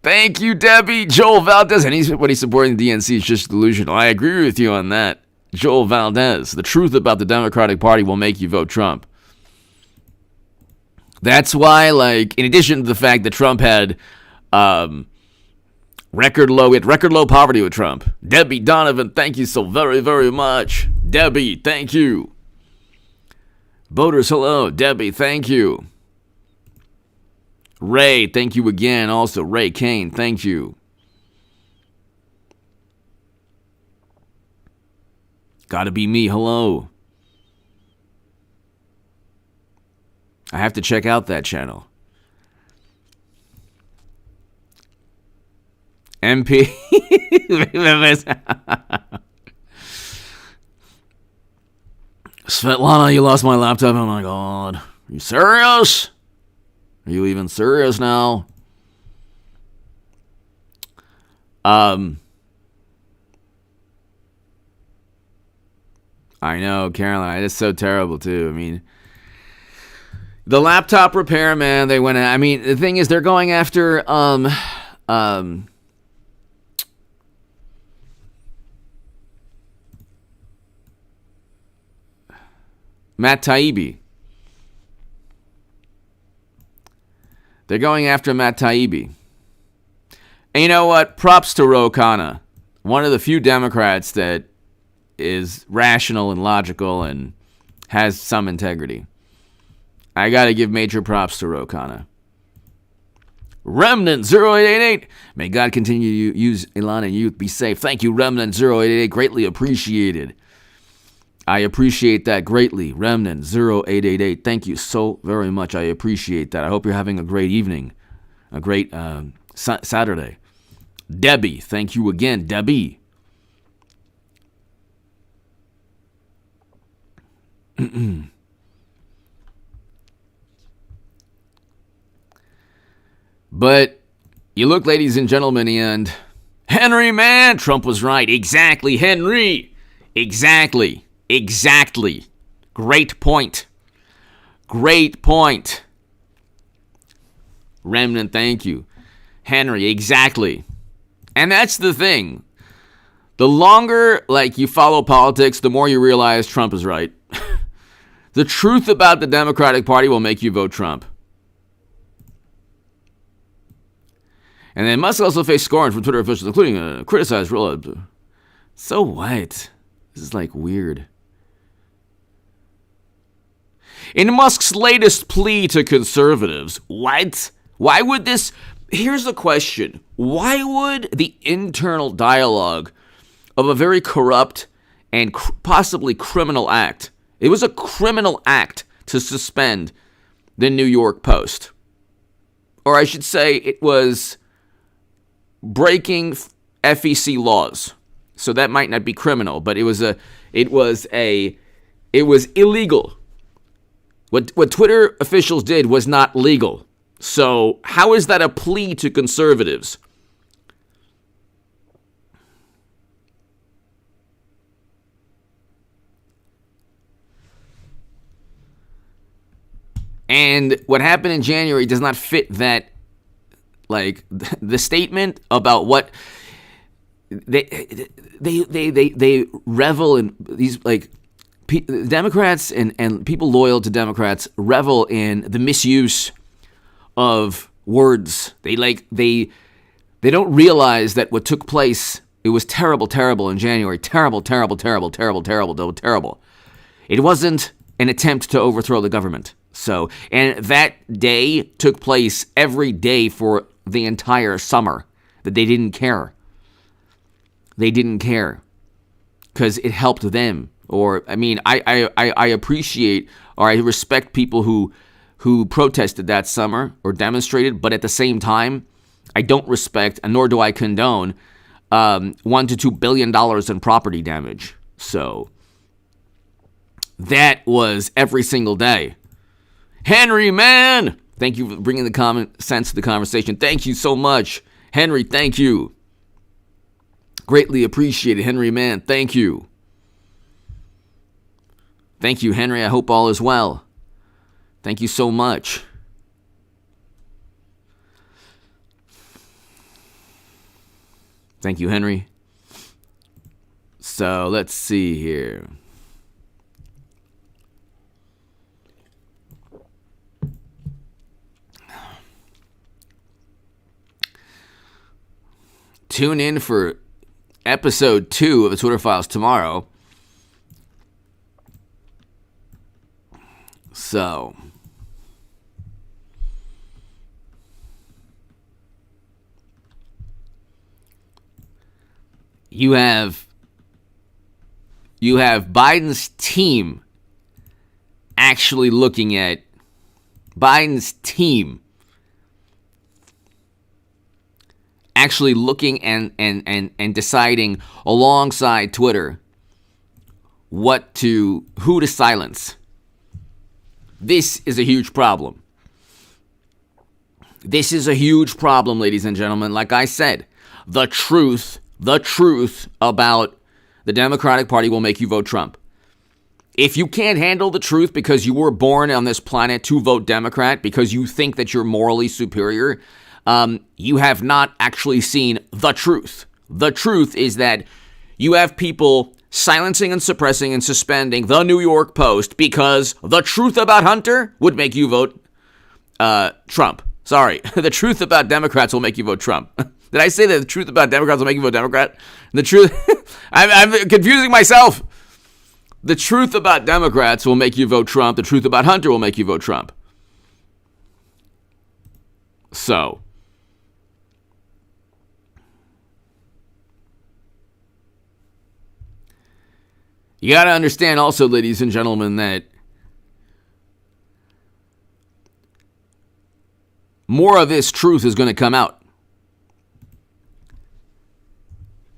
Thank you, Debbie. Joel Valdez. Anybody supporting the DNC is just delusional. I agree with you on that. Joel Valdez. The truth about the Democratic Party will make you vote Trump. That's why, in addition to the fact that Trump had record low poverty with Trump. Debbie Donovan, thank you so very, very much. Debbie, thank you. Voters, hello. Debbie, thank you. Ray, thank you again. Also, Ray Kane, thank you. Gotta be me, hello. I have to check out that channel. MP. Svetlana, you lost my laptop. Oh my God. Are you serious? Are you even serious now? I know, Caroline. It's so terrible too. I mean, the laptop repair, man. They went. I mean, the thing is, they're going after Matt Taibbi. They're going after Matt Taibbi. And you know what? Props to Ro Khanna, one of the few Democrats that is rational and logical and has some integrity. I got to give major props to Ro Khanna. Remnant 0888. May God continue to use Elon and youth. Be safe. Thank you, Remnant 0888. Greatly appreciated. I appreciate that greatly. Remnant 0888. Thank you so very much. I appreciate that. I hope you're having a great evening. A great Saturday. Debbie. Thank you again, Debbie. But you look, ladies and gentlemen, and Henry, man, Trump was right. Exactly, Henry. Exactly. Great point. Remnant, thank you. Henry, exactly. And that's the thing. The longer, you follow politics, the more you realize Trump is right. The truth about the Democratic Party will make you vote Trump. And then Musk also faced scorn from Twitter officials, including a criticized role. So what? This is weird. In Musk's latest plea to conservatives, what? Why would this here's the question. Why would the internal dialogue of a very corrupt and possibly criminal act, it was a criminal act to suspend the New York Post. Or I should say it was breaking FEC laws. So that might not be criminal, but it was illegal. What Twitter officials did was not legal. So how is that a plea to conservatives? And what happened in January does not fit that, like, the statement about what they revel in these, like, Democrats and people loyal to Democrats revel in the misuse of words. They don't realize that what took place, it was terrible in January. Terrible. It wasn't an attempt to overthrow the government. So, and that day took place every day for the entire summer. That they didn't care. They didn't care because it helped them. Or, I mean, I appreciate or I respect people who protested that summer or demonstrated, but at the same time, I don't respect, and nor do I condone, $1 to $2 billion in property damage. So, that was every single day. Henry, man! Thank you for bringing the common sense to the conversation. Thank you so much. Henry, thank you. Greatly appreciated, Henry, man. Thank you. Thank you, Henry. I hope all is well. Thank you so much. Thank you, Henry. So, let's see here. Tune in for episode 2 of the Twitter Files tomorrow. So, you have Biden's team actually looking at Biden's team actually looking and deciding alongside Twitter who to silence. This is a huge problem. This is a huge problem, ladies and gentlemen. Like I said, the truth about the Democratic Party will make you vote Trump. If you can't handle the truth because you were born on this planet to vote Democrat, because you think that you're morally superior, you have not actually seen the truth. The truth is that you have people silencing and suppressing and suspending the New York Post because the truth about Hunter would make you vote Trump. Sorry, the truth about Democrats will make you vote Trump. Did I say that the truth about Democrats will make you vote Democrat? The truth, I'm confusing myself. The truth about Democrats will make you vote Trump. The truth about Hunter will make you vote Trump. So, you got to understand also, ladies and gentlemen, that more of this truth is going to come out.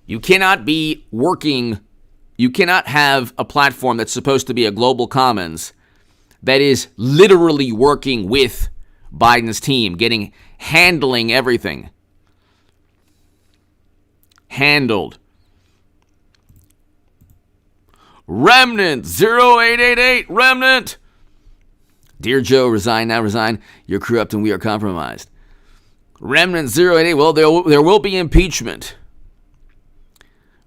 You cannot be working, you cannot have a platform that's supposed to be a global commons that is literally working with Biden's team, handling everything. Handled. Remnant 0888 Remnant. Dear Joe, resign now, resign. You're corrupt and we are compromised. Remnant 088. Well, there will be impeachment.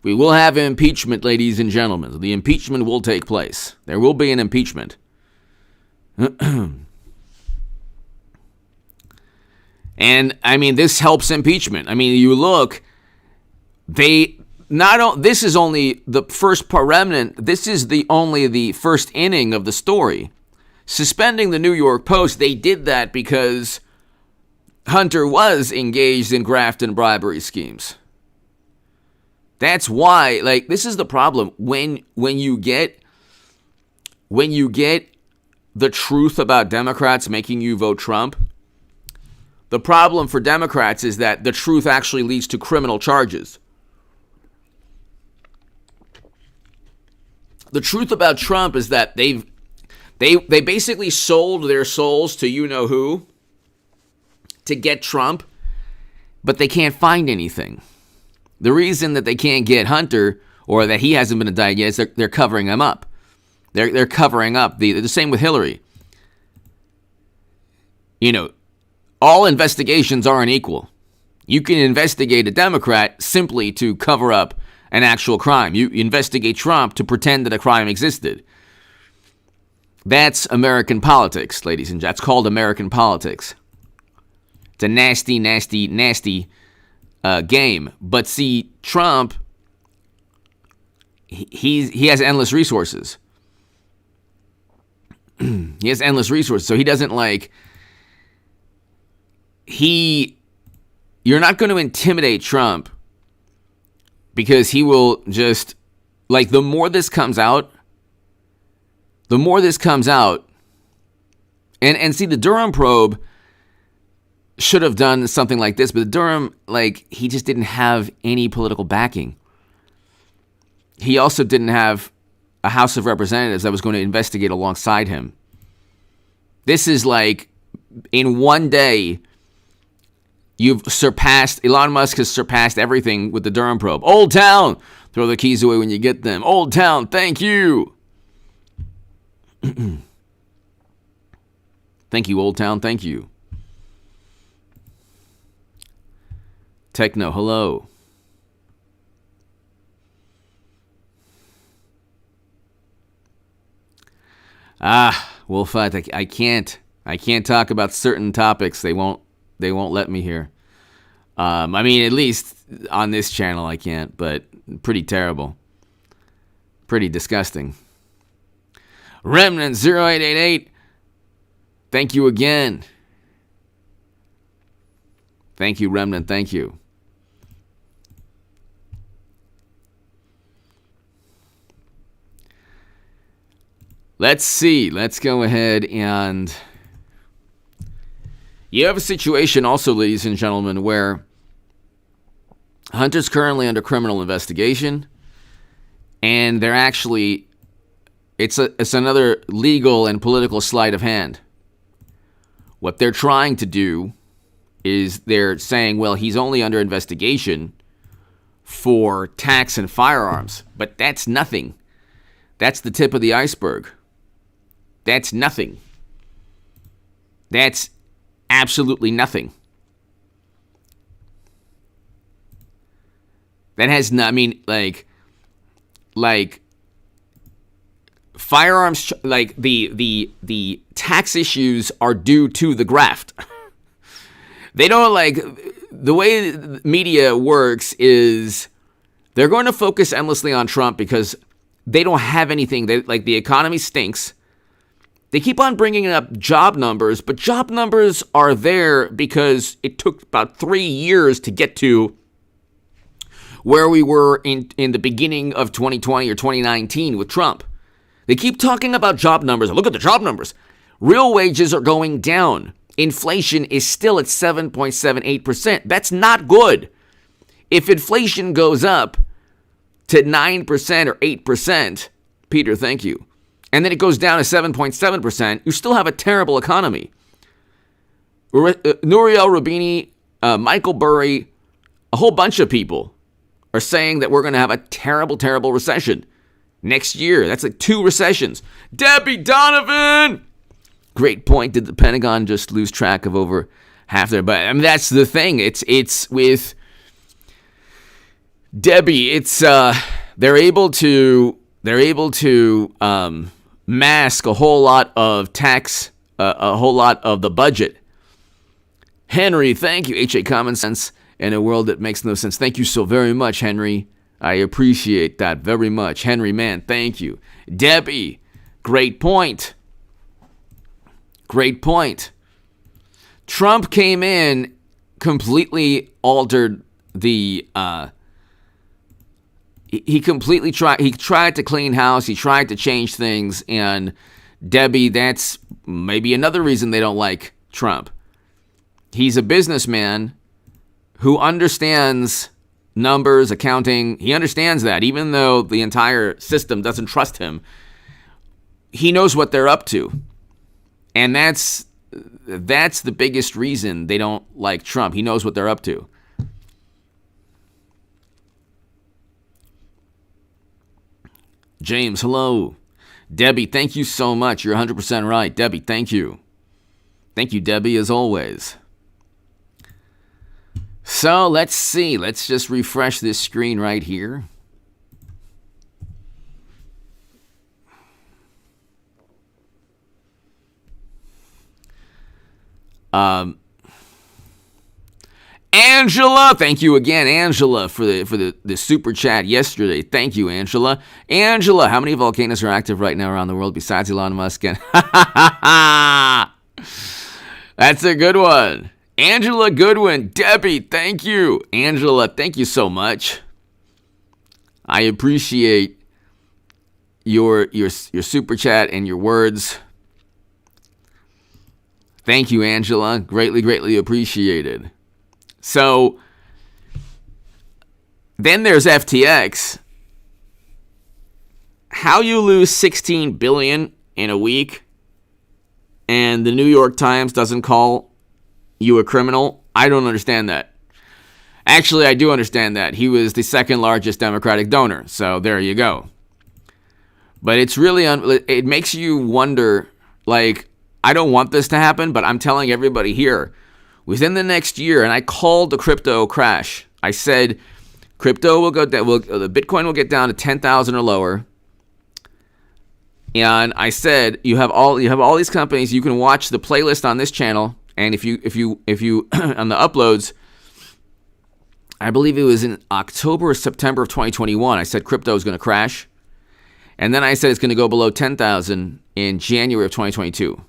We will have impeachment, ladies and gentlemen. The impeachment will take place. There will be an impeachment. And, I mean, this helps impeachment. I mean, you look, this is only the first part, Remnant. This is only the first inning of the story. Suspending the New York Post, they did that because Hunter was engaged in graft and bribery schemes. That's why, like, this is the problem. When you get the truth about Democrats making you vote Trump, the problem for Democrats is that the truth actually leads to criminal charges. The truth about Trump is that they basically sold their souls to you-know-who to get Trump, but they can't find anything. The reason that they can't get Hunter, or that he hasn't been indicted yet, is they're covering him up. They're covering up. The same with Hillary. You know, all investigations aren't equal. You can investigate a Democrat simply to cover up an actual crime. You investigate Trump to pretend that a crime existed. That's American politics, ladies and gentlemen. That's called American politics. It's a nasty, nasty, nasty game. But see, Trump, he has endless resources. He has endless resources. So he doesn't you're not going to intimidate Trump because he will just, the more this comes out, and see, the Durham probe should have done something like this, but the Durham, he just didn't have any political backing. He also didn't have a House of Representatives that was going to investigate alongside him. This is in one day, Elon Musk has surpassed everything with the Durham probe. Old Town, throw the keys away when you get them. Old Town, thank you. Thank you, Old Town, thank you. Techno, hello. Wolfite, I can't talk about certain topics. They won't let me here. I mean, at least on this channel I can't, but pretty terrible. Pretty disgusting. Remnant 0888, thank you again. Thank you, Remnant, thank you. Let's see. Let's go ahead and... You have a situation also, ladies and gentlemen, where Hunter's currently under criminal investigation, and they're actually... It's another legal and political sleight of hand. What they're trying to do is they're saying, well, he's only under investigation for tax and firearms. But that's nothing. That's the tip of the iceberg. That's nothing. That's absolutely nothing. That has not, I mean, firearms, the tax issues are due to the graft. They don't, the way the media works is they're going to focus endlessly on Trump because they don't have anything. The economy stinks. They keep on bringing up job numbers, but job numbers are there because it took about 3 years to get to where we were in the beginning of 2020 or 2019 with Trump. They keep talking about job numbers. Look at the job numbers. Real wages are going down. Inflation is still at 7.78%. That's not good. If inflation goes up to 9% or 8%, Peter, thank you, and then it goes down to 7.7%, you still have a terrible economy. Nouriel Roubini, Michael Burry, a whole bunch of people are saying that we're going to have a terrible, terrible recession next year. That's 2 recessions. Debbie Donovan! Great point. Did the Pentagon just lose track of over half their budget? I mean, that's the thing. It's with Debbie. It's they're able to mask a whole lot of tax, a whole lot of the budget. Henry, thank you. HA Common Sense in a world that makes no sense. Thank you so very much, Henry. I appreciate that very much. Henry, man, thank you. Debbie, great point. Great point. Trump came in completely altered the he tried to clean house, he tried to change things, and Debbie, that's maybe another reason they don't like Trump. He's a businessman who understands numbers, accounting. He understands that, even though the entire system doesn't trust him. He knows what they're up to. And that's the biggest reason they don't like Trump. He knows what they're up to. James, hello. Debbie, thank you so much. You're 100% right. Debbie, thank you. Thank you, Debbie, as always. So let's see. Let's just refresh this screen right here. Angela, thank you again, Angela, for the super chat yesterday. Thank you, Angela. Angela, how many volcanoes are active right now around the world besides Elon Musk? And that's a good one. Angela Goodwin, Debbie, thank you. Angela, thank you so much. I appreciate your super chat and your words. Thank you, Angela. Greatly appreciated. So, then there's FTX. How you lose $16 billion in a week and the New York Times doesn't call you a criminal? I don't understand that. Actually, I do understand that. He was the second largest Democratic donor, so there you go. But it's really, it makes you wonder, like, I don't want this to happen, but I'm telling everybody here, within the next year, and I called the crypto crash. I said, crypto will go down, the Bitcoin will get down to 10,000 or lower. And I said, you have all these companies. You can watch the playlist on this channel, and if you on the uploads, I believe it was in October or September of 2021. I said crypto is going to crash, and then I said it's going to go below 10,000 in January of 2022,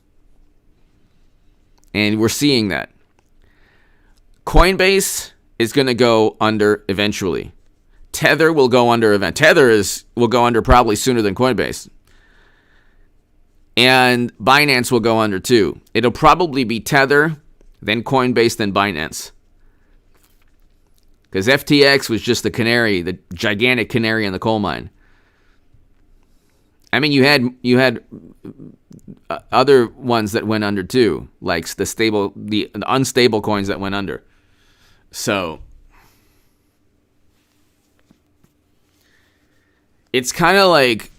and we're seeing that. Coinbase is going to go under eventually. Tether will go under will go under probably sooner than Coinbase. And Binance will go under too. It'll probably be Tether, then Coinbase, then Binance. Because FTX was just the gigantic canary in the coal mine. I mean, you had other ones that went under too, like the unstable coins that went under. So it's kind of like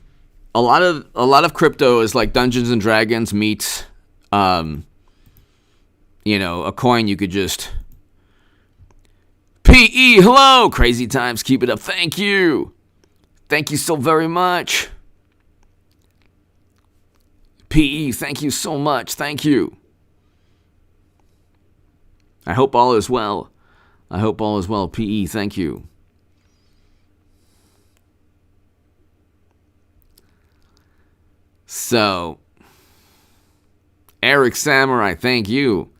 a lot of crypto is like Dungeons and Dragons meets a coin you could just PE, hello, crazy times, keep it up. Thank you so very much. PE, thank you so much. Thank you. I hope all is well. PE, thank you. So, Eric Samurai, thank you.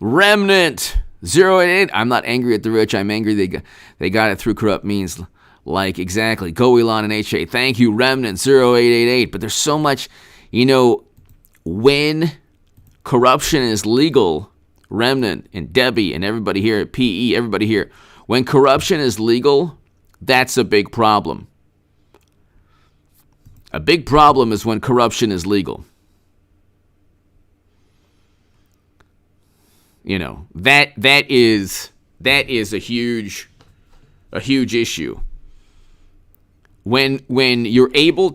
Remnant 088. I'm not angry at the rich. I'm angry they got it through corrupt means. Like, exactly. Go Elon and HA. Thank you, Remnant 0888. But there's so much, when corruption is legal, Remnant and Debbie and everybody here at PE, everybody here, when corruption is legal, that's a big problem. A big problem is when corruption is legal. That is a huge issue. When you're able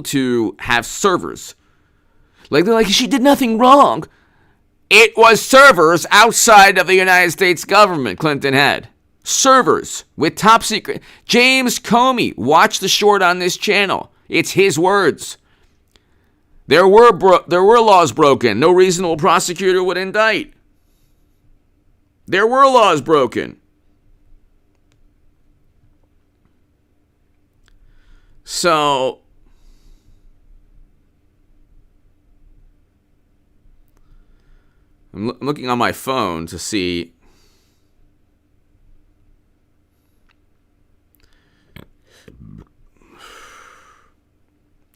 to have servers, like they're like, she did nothing wrong. It was servers outside of the United States government Clinton had. Servers with top secret. James Comey, watch the short on this channel. It's his words. There were laws broken. No reasonable prosecutor would indict. There were laws broken. So, I'm looking on my phone to see.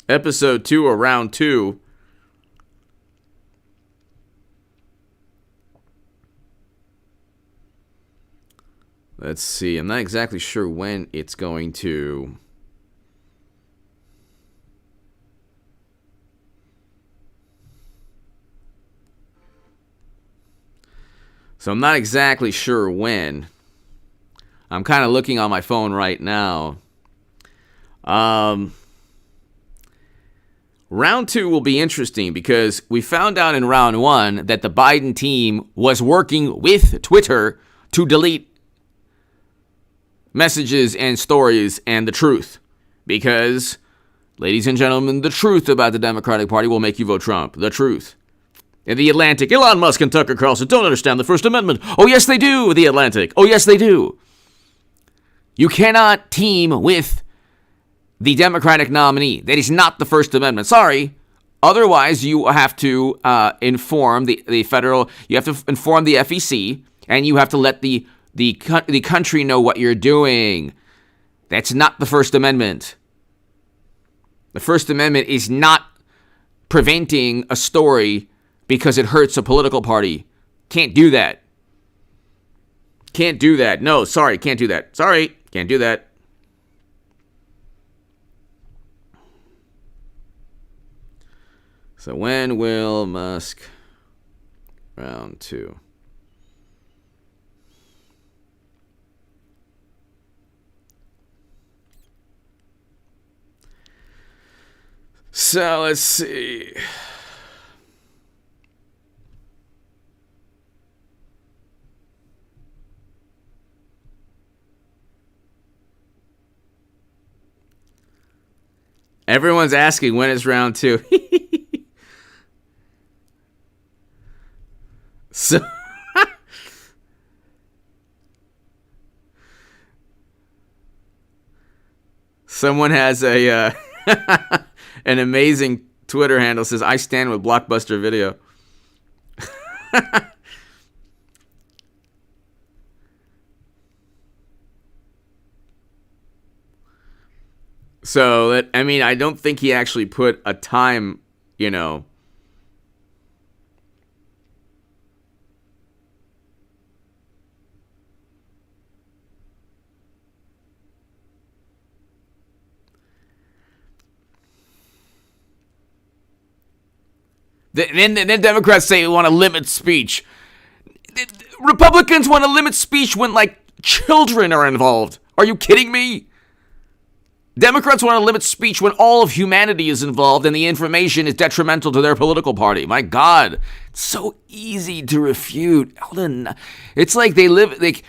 Episode 2 or round 2. Let's see. I'm not exactly sure when it's going to. So I'm not exactly sure when. I'm kind of looking on my phone right now. Round 2 will be interesting because we found out in round 1 that the Biden team was working with Twitter to delete messages and stories and the truth. Because, ladies and gentlemen, the truth about the Democratic Party will make you vote Trump. The truth. In The Atlantic, Elon Musk and Tucker Carlson don't understand the First Amendment. Oh, yes, they do, The Atlantic. Oh, yes, they do. You cannot team with the Democratic nominee. That is not the First Amendment. Sorry. Otherwise, you have to inform the federal, you have to inform the FEC, and you have to let the country know what you're doing. That's not the First Amendment. The First Amendment is not preventing a story because it hurts a political party. Can't do that. Can't do that. No, sorry, can't do that. Sorry, can't do that. So when will Musk round 2? So let's see. Everyone's asking when is round 2. So someone has a an amazing Twitter handle, says I stand with Blockbuster Video. So that, I mean, I don't think he actually put a time, you know. Then Democrats say we want to limit speech. Republicans want to limit speech when, like, children are involved. Are you kidding me? Democrats want to limit speech when all of humanity is involved and the information is detrimental to their political party. My God, it's so easy to refute. It's like they live, like,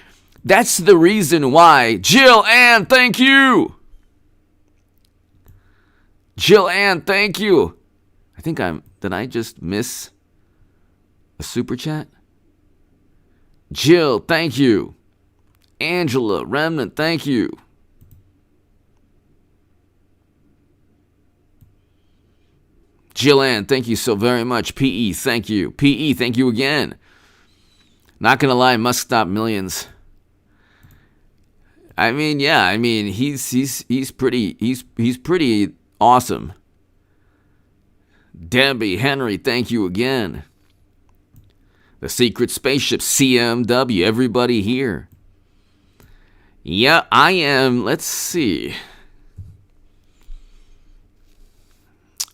that's the reason why. Jill Ann, thank you. Jill Ann, thank you. Did I just miss a super chat? Jill, thank you. Angela, Remnant, thank you. Jill Ann, thank you so very much. PE, thank you. PE, thank you again. Not gonna lie, Musk stopped millions. I mean, yeah, I mean, he's pretty awesome. Debbie, Henry, thank you again. The Secret Spaceship, CMW, everybody here. Yeah, I am. Let's see.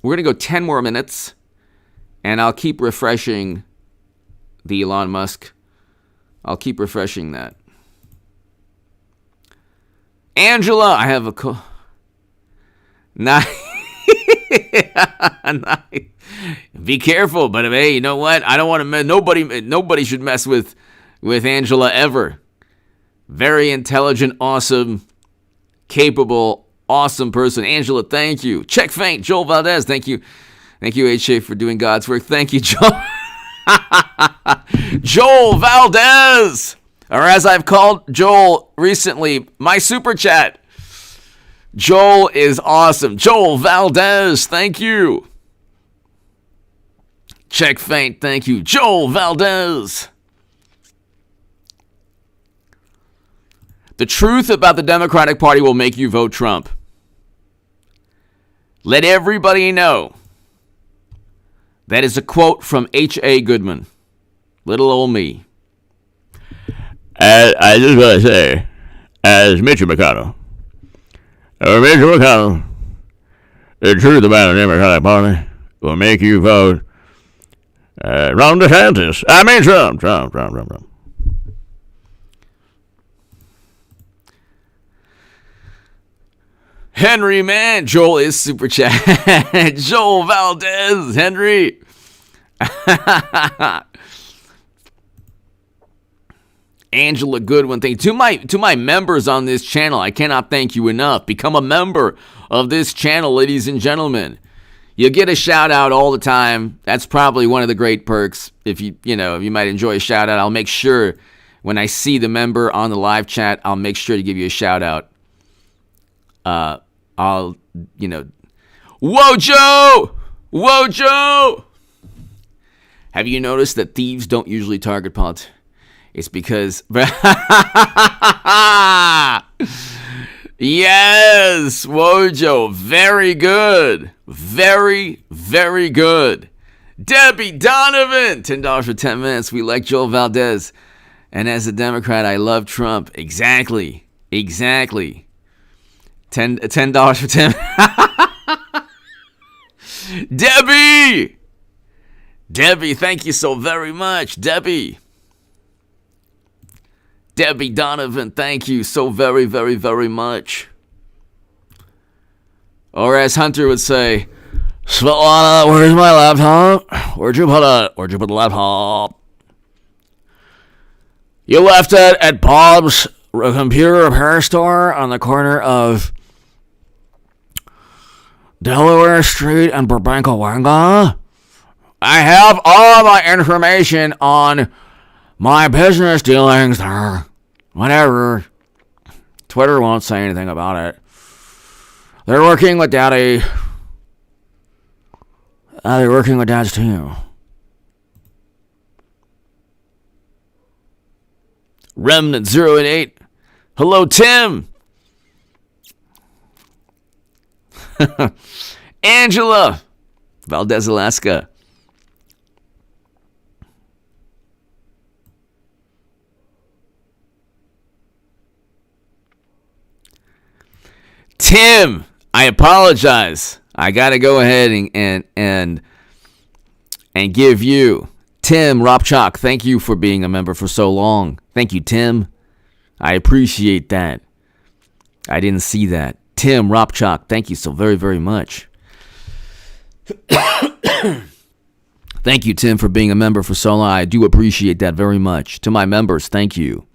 We're going to go 10 more minutes, and I'll keep refreshing the Elon Musk. I'll keep refreshing that. Angela, I have a call. Nice. Be careful, but hey, you know what? I don't want to. Nobody should mess with Angela ever. Very intelligent, awesome, capable, awesome person. Angela, thank you. Check faint. Joel Valdez, thank you. Thank you, H.A., for doing God's work. Thank you, Joel. Joel Valdez, or as I've called Joel recently, my super chat. Joel is awesome. Joel Valdez, thank you. Check faint, thank you. Joel Valdez. The truth about the Democratic Party will make you vote Trump. Let everybody know. That is a quote from H.A. Goodman. Little old me. I just want to say, as Mitch McConnell, the truth about the Democratic Party will make you vote Ron DeSantis. I mean Trump. Henry, man, Joel is super chat. Joel Valdez, Henry. Angela Goodwin, thank you. To my members on this channel, I cannot thank you enough. Become a member of this channel, ladies and gentlemen. You get a shout out all the time. That's probably one of the great perks. If you might enjoy a shout out, I'll make sure when I see the member on the live chat, I'll make sure to give you a shout out. Wojo! Have you noticed that thieves don't usually target politics? It's because... Yes, Wojo, very good. Very, very good. Debbie Donovan, $10 for 10 minutes. We like Joel Valdez. And as a Democrat, I love Trump. Exactly. $10 for 10. Debbie, thank you so very much. Debbie Donovan, thank you so very, very, very much. Or as Hunter would say, Svetlana, where's my laptop? Where'd you put the laptop? You left it at Bob's computer repair store on the corner of Delaware Street and Burbank-Wanga. I have all my information on my business dealings there. Whatever. Twitter won't say anything about it. They're working with Daddy. They're working with Dad's team. Remnant 088. Hello, Tim. Angela. Valdez, Alaska. Tim, I apologize. I got to go ahead and give you Tim Ropchak. Thank you for being a member for so long. Thank you, Tim. I appreciate that. I didn't see that. Tim Ropchak, thank you so very, very much. Thank you, Tim, for being a member for so long. I do appreciate that very much. To my members, thank you.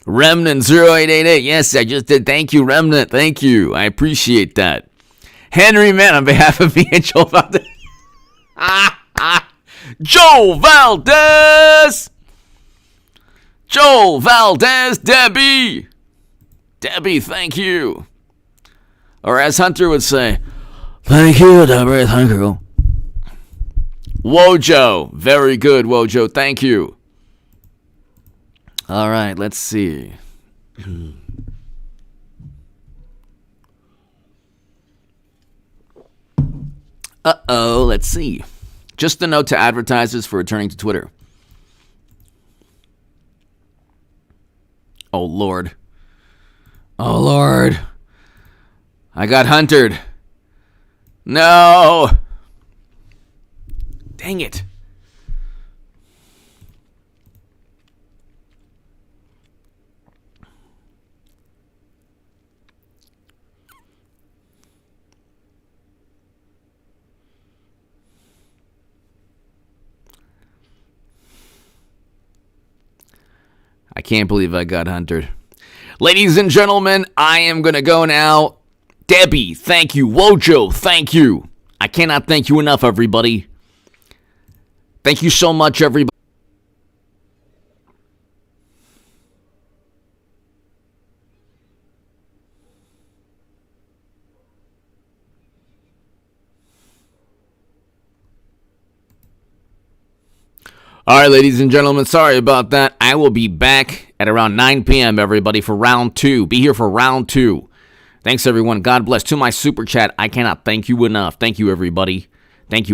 Remnant 0888. Yes, I just did. Thank you, Remnant. Thank you. I appreciate that. Henry, man, on behalf of me and Joel Valdez. Joel Valdez! Joel Valdez, Debbie, thank you. Or as Hunter would say, thank you, Debbie, thank you. Wojo, very good, Wojo, thank you. All right, let's see. Let's see. Just a note to advertisers for returning to Twitter. Oh, Lord. I got hunted. No. Dang it. I can't believe I got hunted. Ladies and gentlemen, I am going to go now. Debbie, thank you. Wojo, thank you. I cannot thank you enough, everybody. Thank you so much, everybody. All right, ladies and gentlemen, sorry about that. I will be back at around 9 p.m., everybody, for round 2. Be here for round 2. Thanks, everyone. God bless. To my super chat, I cannot thank you enough. Thank you, everybody. Thank you.